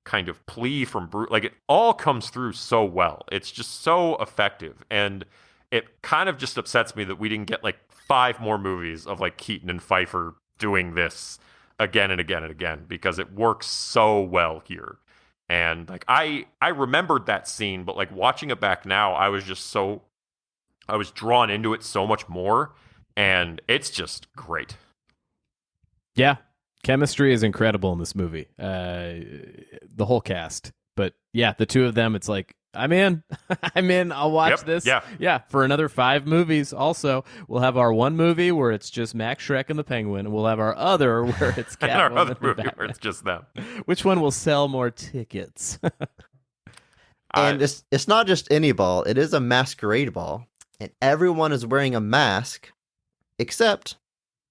kind of plea from Bruce, like it all comes through so well. It's just so effective. And it kind of just upsets me that we didn't get like 5 more movies of like Keaton and Pfeiffer doing this again and again and again, because it works so well here. And like I remembered that scene, but like watching it back now, I was drawn into it so much more, and it's just great. Yeah, chemistry is incredible in this movie. The whole cast, but yeah, the two of them, it's like I'm in. I'll watch this. Yeah. For another 5 movies. Also, we'll have our one movie where it's just Max Schreck and the Penguin, and we'll have our other where it's Catwoman and our other and movie Batman. where it's just them. Which one will sell more tickets? And it's not just any ball; it is a masquerade ball, and everyone is wearing a mask except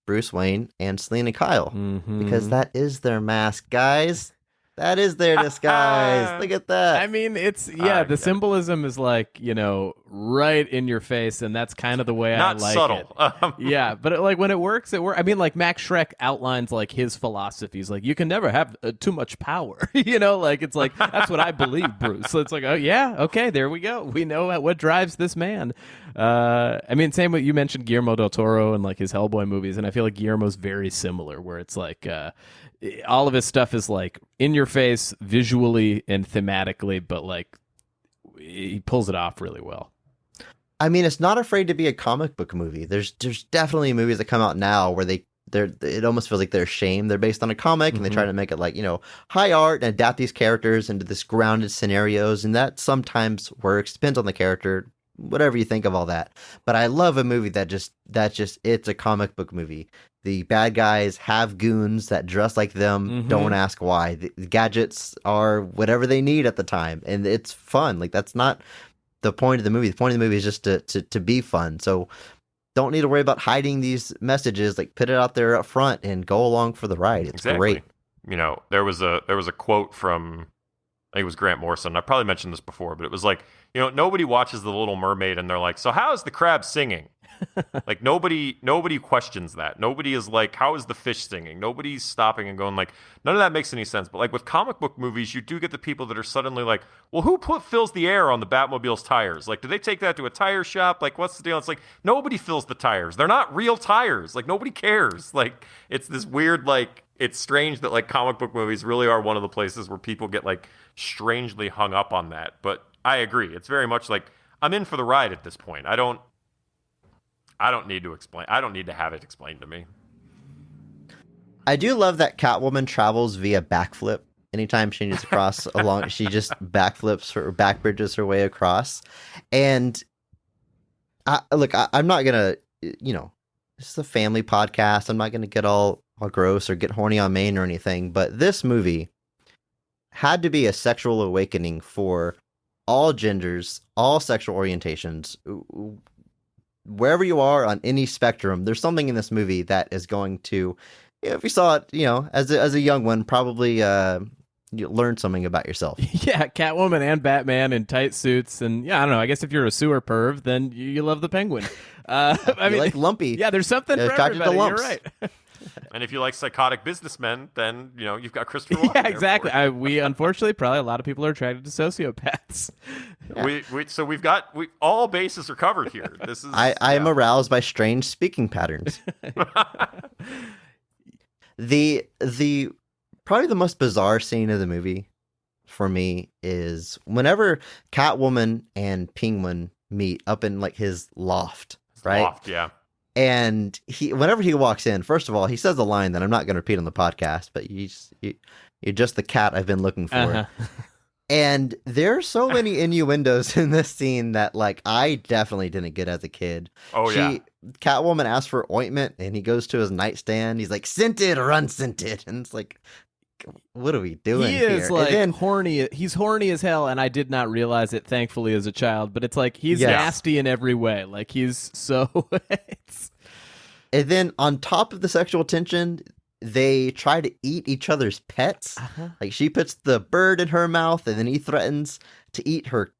Bruce Wayne and Selina Kyle, because that is their mask, guys. That is their disguise. Look at that. I mean, it's the symbolism is like, right in your face, and that's kind of the way Not I like subtle. it. Yeah, but like when it works, it works. I mean, like Max Schreck outlines like his philosophies, like you can never have too much power. Like it's like that's what I believe, Bruce. So it's like, oh yeah, okay, there we go. We know what drives this man. I mean, same with you mentioned Guillermo del Toro and like his Hellboy movies, and I feel like Guillermo's very similar, where it's like all of his stuff is like in your face visually and thematically, but like he pulls it off really well. I mean, it's not afraid to be a comic book movie. There's definitely movies that come out now where it almost feels like they're ashamed they're based on a comic, and they try to make it like, high art and adapt these characters into this grounded scenarios, and that sometimes works. Depends on the character, whatever you think of all that. But I love a movie that's just it's a comic book movie. The bad guys have goons that dress like them. Don't ask why. The gadgets are whatever they need at the time, and it's fun. Like, that's not the point of the movie. The point of the movie is just to be fun. So don't need to worry about hiding these messages. Like, put it out there up front and go along for the ride. It's great. There was a quote from, I think it was Grant Morrison. I probably mentioned this before, but it was like, nobody watches The Little Mermaid and they're like, so how is the crab singing? Like, nobody questions that. Nobody is like, how is the fish singing? Nobody's stopping and going like, none of that makes any sense. But like with comic book movies, you do get the people that are suddenly like, well, who fills the air on the Batmobile's tires? Like, do they take that to a tire shop? Like, what's the deal? It's like, nobody fills the tires. They're not real tires. Like, nobody cares. Like, it's this weird, like, it's strange that like comic book movies really are one of the places where people get like strangely hung up on that. But I agree. It's very much like, I'm in for the ride at this point. I don't need to explain. I don't need to have it explained to me. I do love that Catwoman travels via backflip. Anytime she needs to cross along, she just backflips or backbridges her way across. And I'm not gonna, this is a family podcast. I'm not gonna get all gross or get horny on Maine or anything. But this movie had to be a sexual awakening for all genders, all sexual orientations. Wherever you are on any spectrum, there's something in this movie that is going to, if you saw it, as a young one, probably you learn something about yourself. Yeah, Catwoman and Batman in tight suits, and I don't know. I guess if you're a sewer perv, then you love the Penguin. I mean, like lumpy. Yeah, there's something for everybody. You're right. And if you like psychotic businnesmen, then you've got Christopher Walken. Yeah, exactly. We unfortunately probably a lot of people are attracted to sociopaths. Yeah. So we've got all bases are covered here. This is I am aroused by strange speaking patterns. The probably the most bizarre scene of the movie for me is whenever Catwoman and Penguin meet up in like his loft, right? Loft, yeah. And whenever he walks in, first of all, he says a line that I'm not going to repeat on the podcast, but you're just the cat I've been looking for. Uh-huh. And there are so many innuendos in this scene that, like, I definitely didn't get as a kid. Oh, yeah. Catwoman asks for ointment, and he goes to his nightstand. He's like, scented or unscented? And it's like, what are we doing here? He is, like, horny. He's horny as hell, and I did not realize it, thankfully, as a child. But it's like, he's nasty in every way. Like, he's so... And then, on top of the sexual tension... They try to eat each other's pets. Uh-huh. Like, she puts the bird in her mouth, and then he threatens to eat her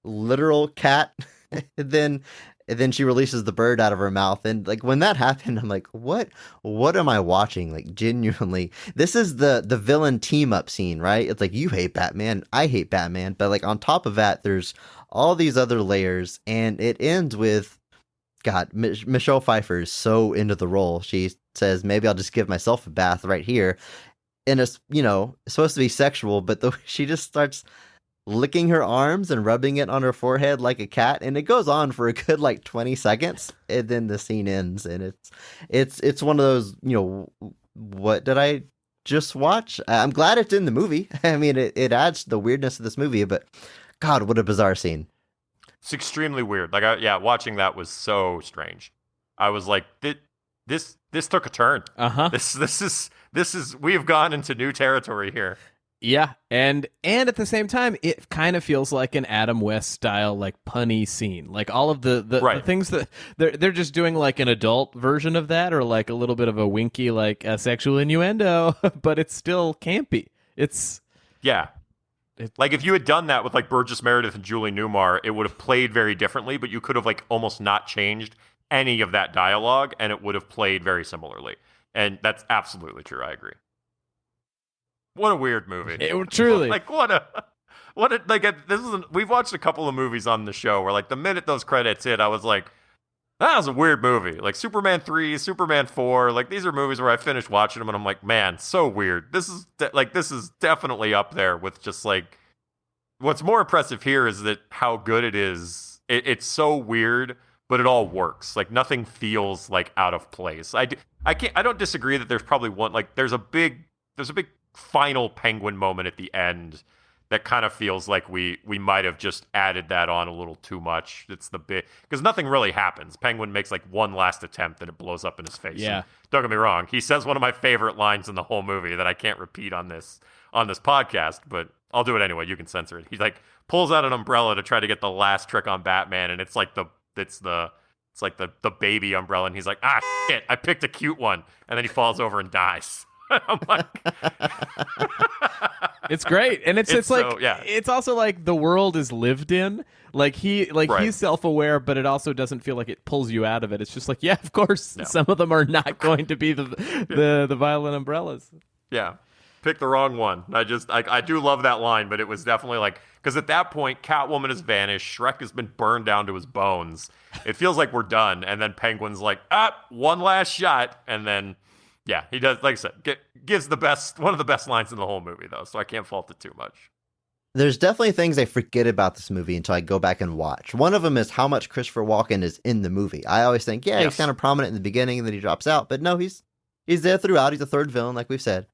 literal cat. and then she releases the bird out of her mouth. And like, when that happened, I'm like, what am I watching? Like, genuinely, this is the villain team up scene, right? It's like, you hate Batman, I hate Batman, but like on top of that, there's all these other layers, and it ends with, God, Michelle Pfeiffer is so into the role. She says, maybe I'll just give myself a bath right here. And it's, it's supposed to be sexual, but she just starts licking her arms and rubbing it on her forehead like a cat. And it goes on for a good, 20 seconds. And then the scene ends. And it's one of those, what did I just watch? I'm glad it's in the movie. I mean, it adds to the weirdness of this movie, but God, what a bizarre scene. It's extremely weird. Like, watching that was so strange. I was like, this took a turn. Uh-huh. This is we have gone into new territory here. Yeah, and at the same time, it kind of feels like an Adam West style, like, punny scene. Like, all of the things that they're just doing, like an adult version of that, or like a little bit of a winky, like a sexual innuendo, but it's still campy. Like, if you had done that with, like, Burgess Meredith and Julie Newmar, it would have played very differently, but you could have, like, almost not changed any of that dialogue, and it would have played very similarly. And that's absolutely true. I agree. What a weird movie. Truly. Like, we've watched a couple of movies on the show where, like, the minute those credits hit, I was like, that was a weird movie. Like, Superman 3, Superman 4, like, these are movies where I finished watching them and I'm like, man, so weird. This is definitely up there with just, like, what's more impressive here is that how good it is it's so weird, but it all works. Like nothing feels like out of place. I don't disagree that there's probably one, like there's a big final Penguin moment at the end that kind of feels like we might have just added that on a little too much. It's the bit, because nothing really happens. Penguin makes like one last attempt and it blows up in his face. Yeah. And don't get me wrong, he says one of my favorite lines in the whole movie that I can't repeat on this podcast, but I'll do it anyway. You can censor it. He like pulls out an umbrella to try to get the last trick on Batman, and it's like the baby umbrella, and he's like, shit, I picked a cute one, and then he falls over and dies. I'm like, it's great, and it's like so, yeah. It's also like the world is lived in. Like he's self-aware, but it also doesn't feel like it pulls you out of it. It's just like, yeah, of course, some of them are not going to be the violent umbrellas. Yeah, pick the wrong one. I do love that line, but it was definitely like, because at that point, Catwoman has vanished, Shrek has been burned down to his bones. It feels like we're done, and then Penguin's like, one last shot, and then. Yeah, he does. Like I said, gives one of the best lines in the whole movie, though. So I can't fault it too much. There's definitely things I forget about this movie until I go back and watch. One of them is how much Christopher Walken is in the movie. I always think, he's kind of prominent in the beginning and then he drops out. But no, he's there throughout. He's a third villain, like we've said.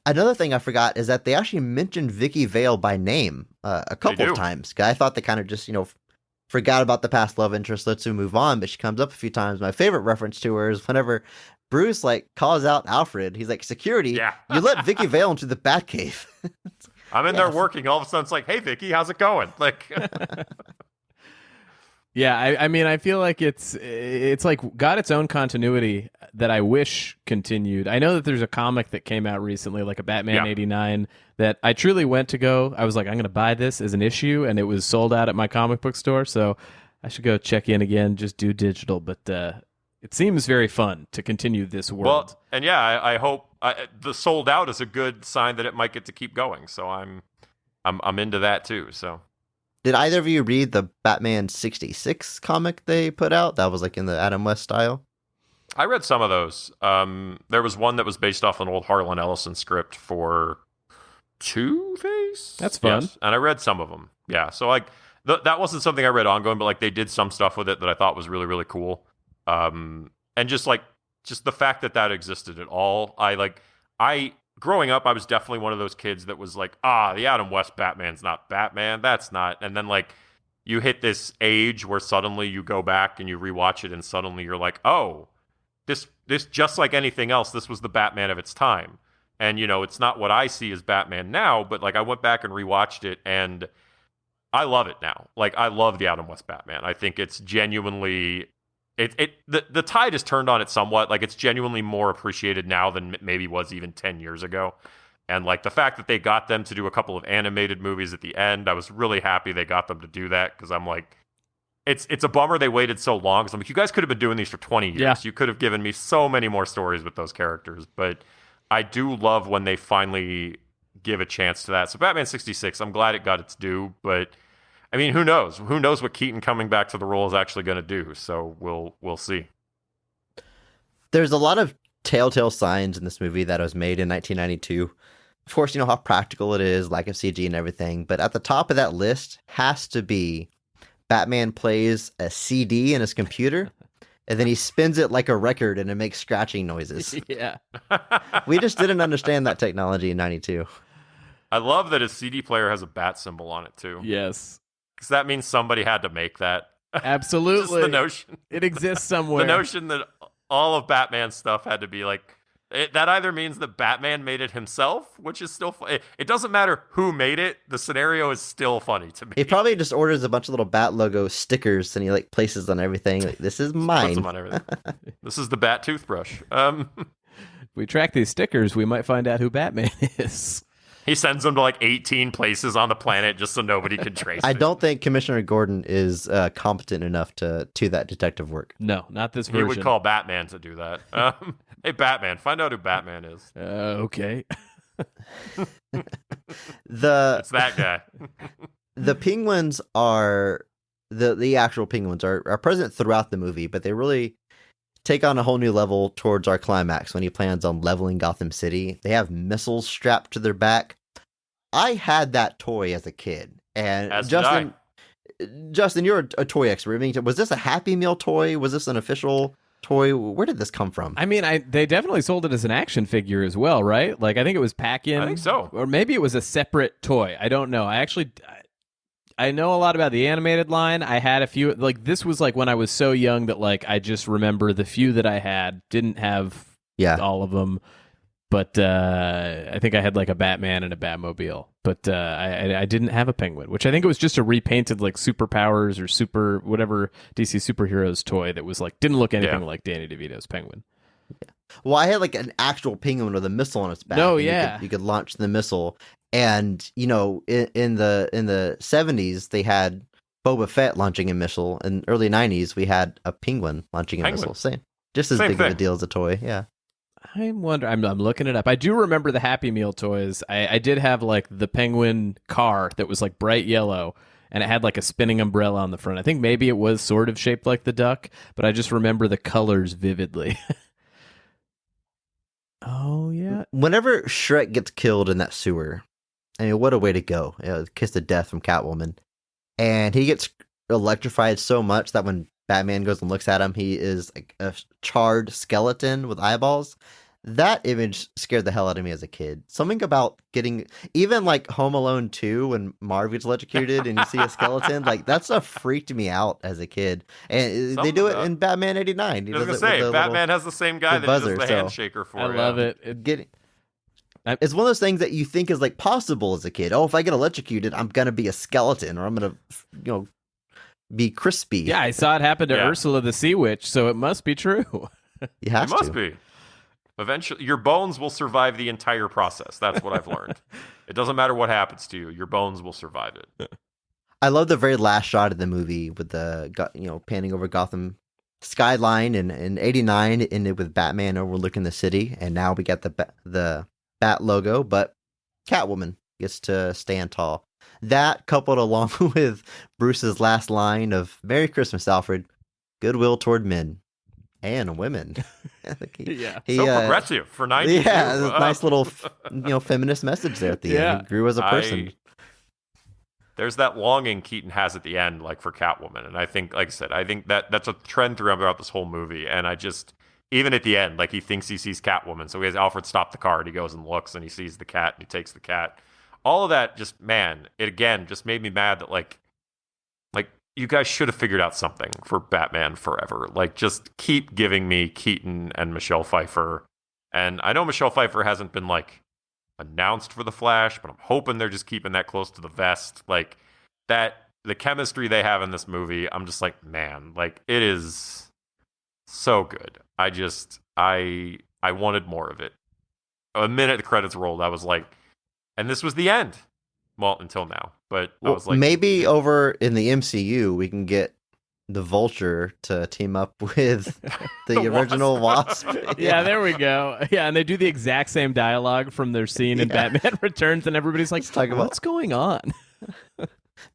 Another thing I forgot is that they actually mentioned Vicky Vale by name a couple of times. I thought they kind of just, forgot about the past love interest. Let's move on. But she comes up a few times. My favorite reference to her is whenever Bruce calls out Alfred. He's like, security, you let Vicky Vale into the Batcave. I'm in there working. All of a sudden it's like, hey, Vicky, how's it going? Like, yeah, I mean, I feel like it's like got its own continuity that I wish continued. I know that there's a comic that came out recently, like a Batman 89, that I truly went to go. I was like, I'm going to buy this as an issue, and it was sold out at my comic book store. So I should go check in again, just do digital. But it seems very fun to continue this world. Well, and I hope the sold out is a good sign that it might get to keep going. So I'm into that too. So. Did either of you read the Batman 66 comic they put out? That was like in the Adam West style. I read some of those. There was one that was based off an old Harlan Ellison script for Two-Face. That's fun. Yes, and I read some of them. Yeah, so like that wasn't something I read ongoing, but like they did some stuff with it that I thought was really, really cool. And just the fact that existed at all. Growing up, I was definitely one of those kids that was like, the Adam West Batman's not Batman. That's not. And then like you hit this age where suddenly you go back and you rewatch it and suddenly you're like, oh, this just like anything else, this was the Batman of its time. And, it's not what I see as Batman now, but like I went back and rewatched it and I love it now. Like I love the Adam West Batman. I think it's genuinely... The tide has turned on it somewhat. Like it's genuinely more appreciated now than maybe was even 10 years ago. And like the fact that they got them to do a couple of animated movies at the end, I was really happy they got them to do that because I'm like, it's a bummer they waited so long. Because I'm like, you guys could have been doing these for 20 years. Yeah. You could have given me so many more stories with those characters. But I do love when they finally give a chance to that. So Batman 66, I'm glad it got its due, but I mean, who knows? Who knows what Keaton coming back to the role is actually going to do? So we'll see. There's a lot of telltale signs in this movie that was made in 1992. Of course, how practical it is, lack of CG and everything. But at the top of that list has to be Batman plays a CD in his computer, and then he spins it like a record, and it makes scratching noises. Yeah. We just didn't understand that technology in 92. I love that his CD player has a bat symbol on it, too. Yes. Because that means somebody had to make that. Absolutely. Just the notion. It exists somewhere. The notion that all of Batman's stuff had to be like... that either means that Batman made it himself, which is still funny. It doesn't matter who made it. The scenario is still funny to me. He probably just orders a bunch of little Bat logo stickers and he places on everything. Like, this is mine. Puts them on everything. This is the Bat toothbrush. If we track these stickers, we might find out who Batman is. He sends them to 18 places on the planet just so nobody can trace it. I don't think Commissioner Gordon is competent enough to that detective work. No, not this version. He would call Batman to do that. Hey, Batman, find out who Batman is. Okay. It's that guy. The penguins are... The actual penguins are present throughout the movie, but they really take on a whole new level towards our climax when he plans on leveling Gotham City. They have missiles strapped to their back. I had that toy as a kid, and as Justin, Justin, you're a toy expert. I mean, was this a Happy Meal toy? Was this an official toy? Where did this come from? I mean, they definitely sold it as an action figure as well, right? Like, I think it was pack-in. I think so. Or maybe it was a separate toy. I don't know. I know a lot about the animated line. I had a few, like, this was like when I was so young that, like, I just remember the few that I had didn't have all of them. But I think I had like a Batman and a Batmobile. But I didn't have a Penguin, which I think it was just a repainted like Superpowers or Super whatever DC Superheroes toy that was like didn't look anything like Danny DeVito's Penguin. Yeah. Well, I had like an actual penguin with a missile on its back. No, yeah. You could launch the missile. And, you know, in the 70s, they had Boba Fett launching a missile. In early 90s, we had a penguin launching a missile. Just as big of a deal as a toy, yeah. I'm looking it up. I do remember the Happy Meal toys. I did have like the Penguin car that was like bright yellow, and it had like a spinning umbrella on the front. I think maybe it was sort of shaped like the duck, but I just remember the colors vividly. Oh, yeah. Whenever Shrek gets killed in that sewer, I mean, what a way to go. You know, kiss of death from Catwoman. And he gets electrified so much that when Batman goes and looks at him, he is like a charred skeleton with eyeballs. That image scared the hell out of me as a kid. Something about getting, even like Home Alone 2 when Marv gets electrocuted and you see a skeleton, like that stuff freaked me out as a kid. And they do it in Batman 89. I was going to say, Batman has the same guy that does the handshaker for. I love it. It's one of those things that you think is like possible as a kid. Oh, if I get electrocuted, I'm going to be a skeleton or I'm going to, be crispy. Yeah, I saw it happen to Ursula the Sea Witch, so it must be true. It must be. Eventually, your bones will survive the entire process. That's what I've learned. It doesn't matter what happens to you; your bones will survive it. I love the very last shot of the movie with the panning over Gotham skyline in '89, ended with Batman overlooking the city, and now we got the Bat logo, but Catwoman gets to stand tall. That coupled along with Bruce's last line of "Merry Christmas, Alfred, goodwill toward men and women." So progressive for 92. Yeah, nice little feminist message there at the end. He grew as a person. There's that longing Keaton has at the end, like for Catwoman, and I think, like I said, that's a trend throughout this whole movie. And I just, even at the end, like he thinks he sees Catwoman, so he has Alfred stop the car, and he goes and looks, and he sees the cat, and he takes the cat. All of that just, man, it again just made me mad that like you guys should have figured out something for Batman Forever. Like, just keep giving me Keaton and Michelle Pfeiffer. And I know Michelle Pfeiffer hasn't been like announced for The Flash, but I'm hoping they're just keeping that close to the vest. Like that, the chemistry they have in this movie, I'm just like, man, like it is so good. I wanted more of it. A minute the credits rolled, I was like, and this was the end. Well, until now. But I was like, maybe over in the MCU we can get the Vulture to team up with the original Wasp. Yeah, there we go. Yeah, and they do the exact same dialogue from their scene in Batman Returns, and everybody's like, what's going on?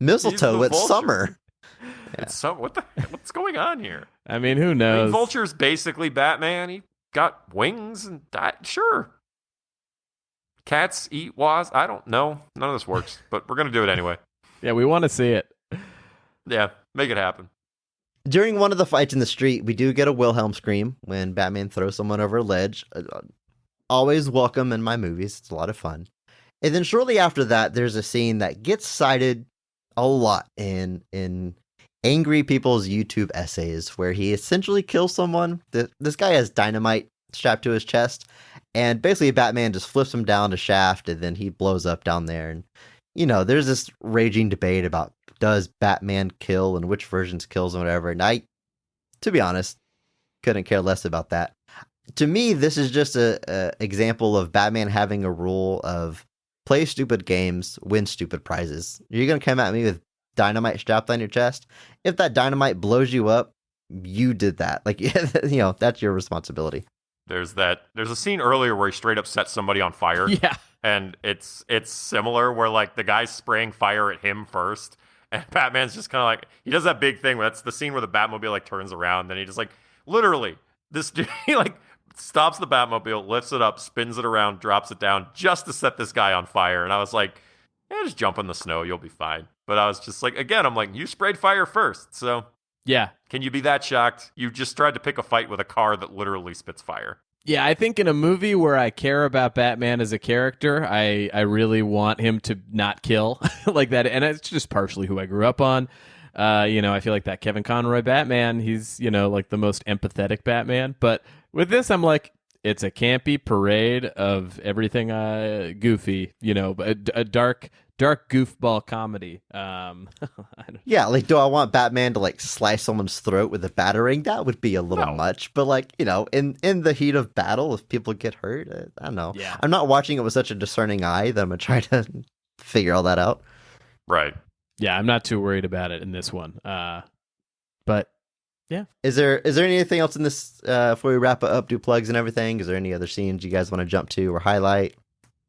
Mistletoe, it's summer. It's what's going on here? I mean, who knows? Vulture's basically Batman. He got wings and died. Sure. Cats eat wasps. I don't know. None of this works, but we're going to do it anyway. Yeah, we want to see it. Yeah, make it happen. During one of the fights in the street, we do get a Wilhelm scream when Batman throws someone over a ledge. Always welcome in my movies. It's a lot of fun. And then shortly after that, there's a scene that gets cited a lot in angry people's YouTube essays where he essentially kills someone. This guy has dynamite strapped to his chest. And basically, Batman just flips him down to shaft, and then he blows up down there. And, there's this raging debate about does Batman kill and which versions kills and whatever. And I, to be honest, couldn't care less about that. To me, this is just a example of Batman having a rule of play stupid games, win stupid prizes. You're going to come at me with dynamite strapped on your chest. If that dynamite blows you up, you did that. Like, that's your responsibility. There's a scene earlier where he straight up sets somebody on fire. Yeah. And it's similar where like the guy's spraying fire at him first. And Batman's just kind of like, he does that big thing where that's the scene where the Batmobile like turns around. Then he just like, literally, this dude, he like stops the Batmobile, lifts it up, spins it around, drops it down just to set this guy on fire. And I was like, just jump in the snow. You'll be fine. But I was just like, again, I'm like, you sprayed fire first. So Yeah. can you be that shocked? You just tried to pick a fight with a car that literally spits fire. Yeah, I think in a movie where I care about Batman as a character, I really want him to not kill like that. And it's just partially who I grew up on. I feel like that Kevin Conroy Batman, he's, like the most empathetic Batman. But with this, I'm like, it's a campy parade of everything goofy, a dark goofball comedy. Yeah, like, do I want Batman to like slice someone's throat with a batarang? That would be a little much. But like, in the heat of battle, if people get hurt, I don't know. Yeah. I'm not watching it with such a discerning eye that I'm gonna try to figure all that out. Right. Yeah, I'm not too worried about it in this one. But yeah. Is there anything else in this before we wrap it up? Do plugs and everything? Is there any other scenes you guys want to jump to or highlight?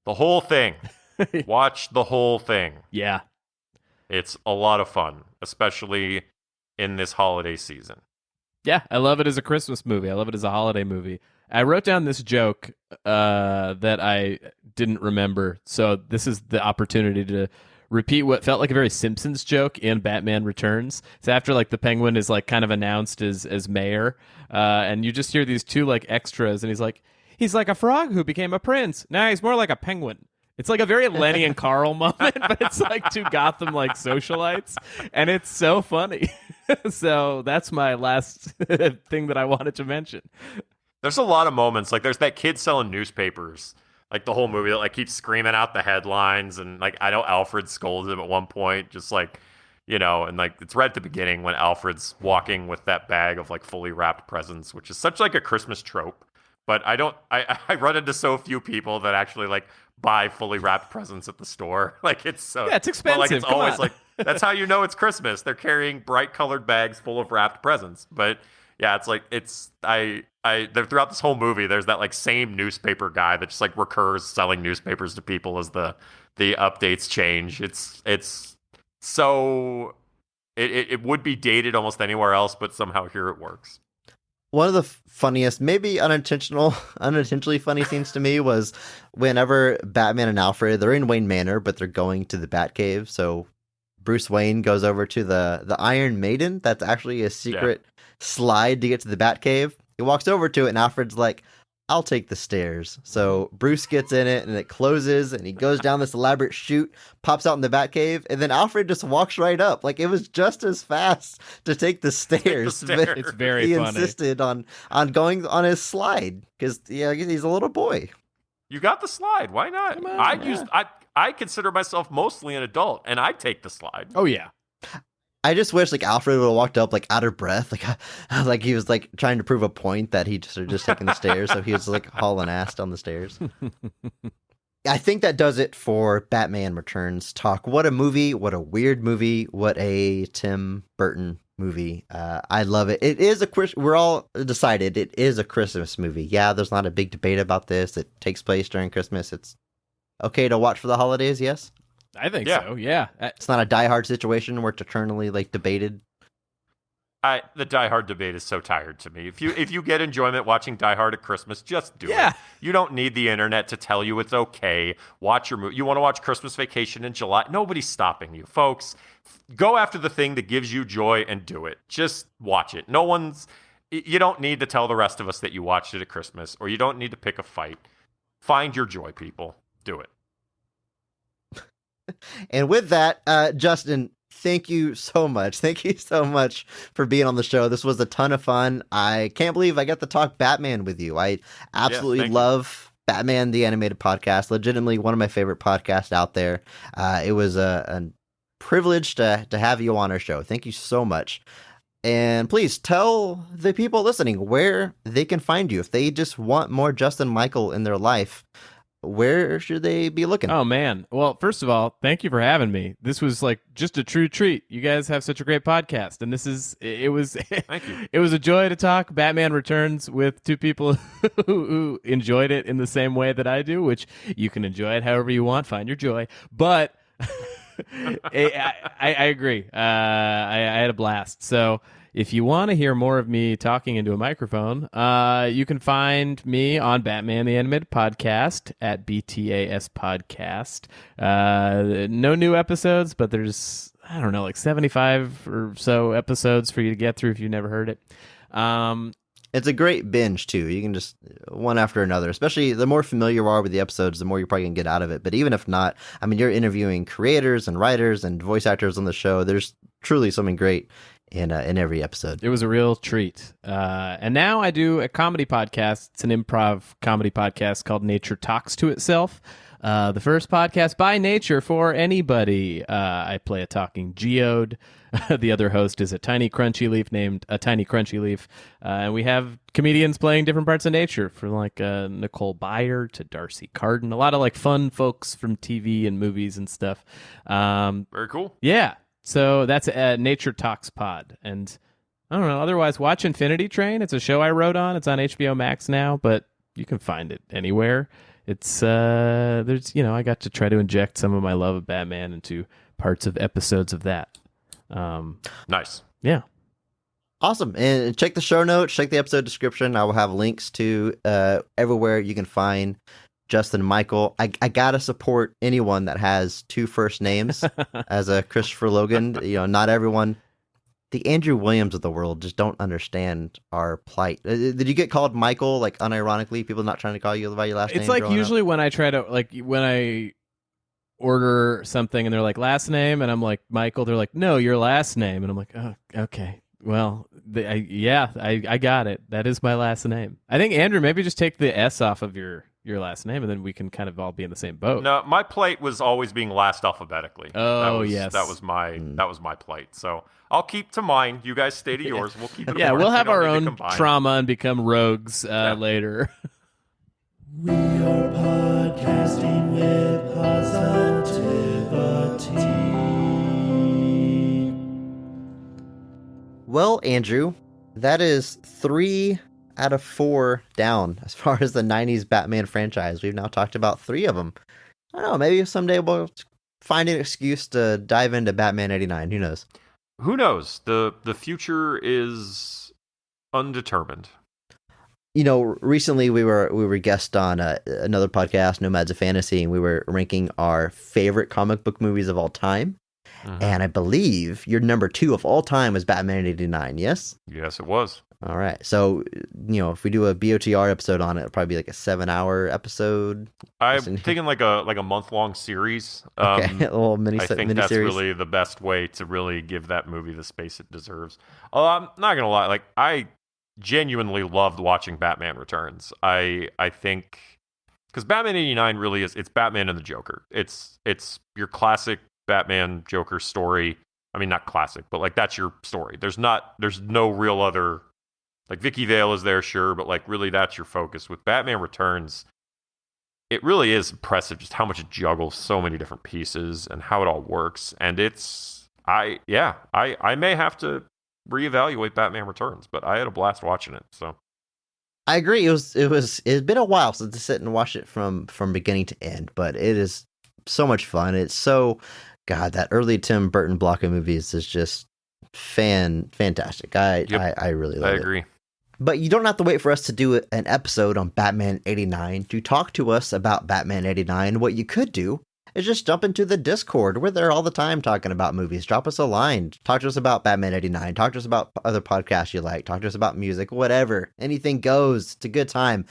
The whole thing. Watch the whole thing. Yeah. It's a lot of fun, especially in this holiday season. Yeah, I love it as a Christmas movie. I love it as a holiday movie. I wrote down this joke that I didn't remember, so this is the opportunity to repeat what felt like a very Simpsons joke in Batman Returns. It's after like the Penguin is like kind of announced as mayor, and you just hear these two like extras, and he's like a frog who became a prince. Now he's more like a penguin. It's like a very Lenny and Carl moment, but it's like two Gotham like socialites, and it's so funny. So that's my last thing that I wanted to mention. There's a lot of moments. Like there's that kid selling newspapers, like the whole movie that like keeps screaming out the headlines, and like I know Alfred scolds him at one point, just like, and like it's right at the beginning when Alfred's walking with that bag of like fully wrapped presents, which is such like a Christmas trope. But I run into so few people that actually like buy fully wrapped presents at the store. Like it's so, yeah, it's expensive. Like it's Come always on. like, that's how you know it's Christmas. They're carrying bright colored bags full of wrapped presents. But yeah, it's like, throughout this whole movie, there's that like same newspaper guy that just like recurs selling newspapers to people as the updates change. It would be dated almost anywhere else, but somehow here it works. One of the funniest, maybe unintentionally funny scenes to me was whenever Batman and Alfred, they're in Wayne Manor, but they're going to the Batcave. So Bruce Wayne goes over to the Iron Maiden. That's actually a secret slide to get to the Batcave. He walks over to it, and Alfred's like, I'll take the stairs. So Bruce gets in it, and it closes, and he goes down this elaborate chute, pops out in the Batcave, and then Alfred just walks right up. Like, it was just as fast to take the stairs. It's very funny. He insisted on going on his slide, because he's a little boy. You got the slide. Why not? Come on, I consider myself mostly an adult, and I take the slide. Oh, yeah. I just wish like Alfred would have walked up like out of breath, like he was like trying to prove a point that he just taking the stairs, so he was like hauling ass down the stairs. I think that does it for Batman Returns talk. What a movie! What a weird movie! What a Tim Burton movie! I love it. It is we're all decided it is a Christmas movie. Yeah, there's not a big debate about this. It takes place during Christmas. It's okay to watch for the holidays. Yes. I think so, yeah. It's not a Die Hard situation where it's eternally like debated. The Die Hard debate is so tired to me. If you get enjoyment watching Die Hard at Christmas, just do it. You don't need the internet to tell you it's okay. Watch your movie. You want to watch Christmas Vacation in July? Nobody's stopping you, folks. Go after the thing that gives you joy and do it. Just watch it. You don't need to tell the rest of us that you watched it at Christmas, or you don't need to pick a fight. Find your joy, people. Do it. And with that, Justin, thank you so much. Thank you so much for being on the show. This was a ton of fun. I can't believe I got to talk Batman with you. I absolutely love Batman, the Animated Podcast. Legitimately one of my favorite podcasts out there. It was a privilege to have you on our show. Thank you so much. And please tell the people listening where they can find you. If they just want more Justin Michael in their life, where should they be looking? Oh, man. Well, first of all, thank you for having me. This was like just a true treat. You guys have such a great podcast. And it was thank you. It was a joy to talk Batman Returns with two people who enjoyed it in the same way that I do, which you can enjoy it however you want. Find your joy. But I agree. I had a blast. So if you want to hear more of me talking into a microphone, you can find me on Batman the Animated Podcast at BTAS Podcast. No new episodes, but there's I don't know, like 75 or so episodes for you to get through if you've never heard it. It's a great binge, too. You can just one after another, especially the more familiar you are with the episodes, the more you're probably going to get out of it. But even if not, I mean, you're interviewing creators and writers and voice actors on the show. There's truly something great in every episode. It was a real treat. And now I do a comedy podcast. It's an improv comedy podcast called Nature Talks to Itself. The first podcast by nature for anybody. I play a talking geode. The other host is a tiny crunchy leaf named a tiny crunchy leaf. And we have comedians playing different parts of nature, from like Nicole Byer to Darcy Carden. A lot of like fun folks from TV and movies and stuff. Very cool. Yeah. So that's Nature Talks Pod. And I don't know, otherwise watch Infinity Train. It's a show I wrote on. It's on HBO Max now, but you can find it anywhere. It's there's I got to try to inject some of my love of Batman into parts of episodes of that. Nice. Yeah. Awesome. And check the show notes, check the episode description. I will have links to everywhere you can find Justin and Michael. I gotta support anyone that has two first names as a Christopher Logan. Not everyone. The Andrew Williams of the world just don't understand our plight. Did you get called Michael, like unironically? People not trying to call you by your last name? It's like usually when I try to, like, when I order something and they're like, last name, and I'm like, Michael, they're like, no, your last name. And I'm like, oh, okay. Well, I got it. That is my last name. I think, Andrew, maybe just take the S off of your last name, and then we can kind of all be in the same boat. No, my plight was always being last alphabetically. Yes. That was my plight. So I'll keep to mine. You guys stay to yours. We'll keep it apart. Yeah, we'll have our own combine. trauma and become rogues later. We are podcasting with positivity. Well, Andrew, that is 3 out of 4 down as far as the 90s Batman franchise. We've now talked about 3 of them. I don't know, maybe someday we'll find an excuse to dive into Batman 89. Who knows? Who knows? The future is undetermined. Recently we were guest on another podcast, Nomads of Fantasy, and we were ranking our favorite comic book movies of all time. Mm-hmm. And I believe your number 2 of all time was Batman 89, yes? Yes, it was. All right. So, if we do a BOTR episode on it, it'll probably be like a 7-hour episode. I'm thinking like a month-long series. Okay, a little I think that's series. really the best way to really give that movie the space it deserves. I'm not going to lie. Like, I genuinely loved watching Batman Returns. I think, because Batman 89 really is, it's Batman and the Joker. It's your classic Batman Joker story. I mean, not classic, but like that's your story. There's no real other, like Vicky Vale is there, sure, but like really that's your focus. With Batman Returns, it really is impressive just how much it juggles so many different pieces and how it all works. And I may have to reevaluate Batman Returns, but I had a blast watching it. So I agree. It's been a while since I sit and watch it from beginning to end, but it is so much fun. It's so, God, that early Tim Burton block of movies is just fantastic. I really love it. I agree. But you don't have to wait for us to do an episode on Batman 89 to talk to us about Batman 89. What you could do is just jump into the Discord. We're there all the time talking about movies. Drop us a line. Talk to us about Batman 89. Talk to us about other podcasts you like. Talk to us about music, whatever. Anything goes. It's a good time.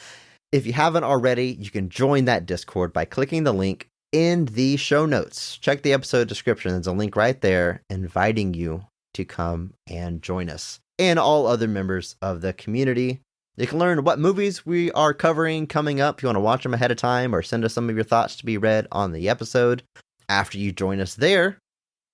If you haven't already, you can join that Discord by clicking the link in the show notes. Check the episode description. There's a link right there inviting you to come and join us and all other members of the community. You can learn what movies we are covering coming up if you want to watch them ahead of time, or send us some of your thoughts to be read on the episode. After you join us there,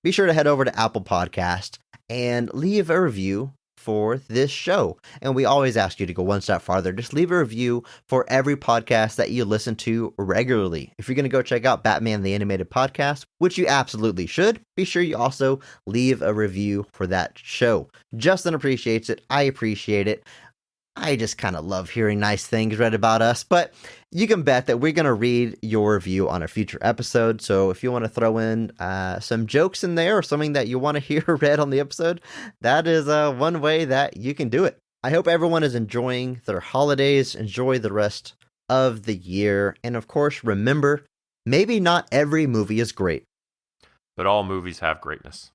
be sure to head over to Apple Podcast and leave a review for this show. And we always ask you to go one step farther. Just leave a review for every podcast that you listen to regularly. If you're going to go check out Batman the Animated Podcast, which you absolutely should, be sure you also leave a review for that show. Justin appreciates it. I appreciate it. I just kind of love hearing nice things read about us, but you can bet that we're going to read your review on a future episode. So if you want to throw in some jokes in there or something that you want to hear read on the episode, that is one way that you can do it. I hope everyone is enjoying their holidays. Enjoy the rest of the year. And of course, remember, maybe not every movie is great, but all movies have greatness.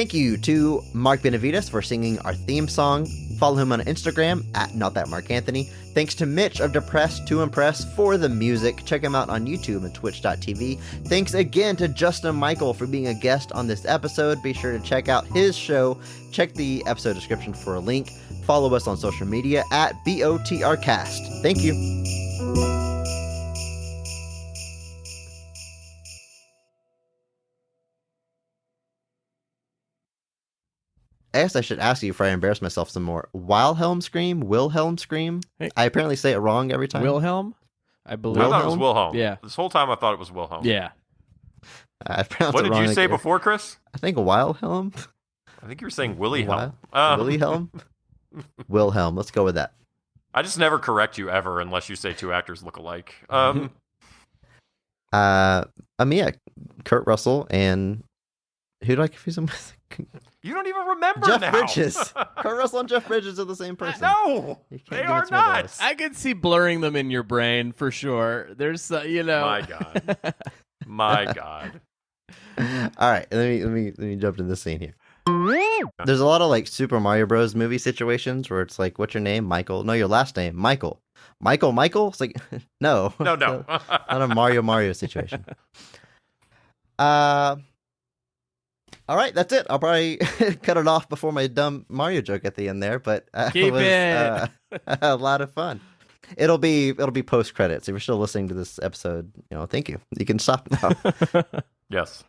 Thank you to Mark Benavides for singing our theme song. Follow him on Instagram at NotThatMarkAnthony. Thanks to Mitch of Depressed to Impress for the music. Check him out on YouTube and twitch.tv. Thanks again to Justin Michael for being a guest on this episode. Be sure to check out his show. Check the episode description for a link. Follow us on social media at BOTRcast. Thank you. I guess I should ask you before I embarrass myself some more. Wilhelm scream? Wilhelm scream? Hey. I apparently say it wrong every time. Wilhelm? I believe. I thought it was Wilhelm. Yeah. This whole time I thought it was Wilhelm. Yeah. I pronounced What it did wrong you say again. before, Chris? I think Wilhelm. I think you were saying Wilhelm. Wilhelm? Wilhelm. Let's go with that. I just never correct you ever unless you say two actors look alike. Yeah, Kurt Russell and who do I confuse him with? You don't even remember Jeff now. Bridges. Kurt Russell and Jeff Bridges are the same person. No, You can't they give it are to me otherwise. not. I could see blurring them in your brain for sure. There's, My God. My God. All right, let me jump into the scene here. There's a lot of like Super Mario Bros. Movie situations where it's like, what's your name? Michael. No, your last name, Michael. Michael? It's like, no. No. Not a Mario situation. All right, that's it. I'll probably cut it off before my dumb Mario joke at the end there, but Keep it was it. a lot of fun. It'll be post credits. If you're still listening to this episode, thank you. You can stop now. Yes.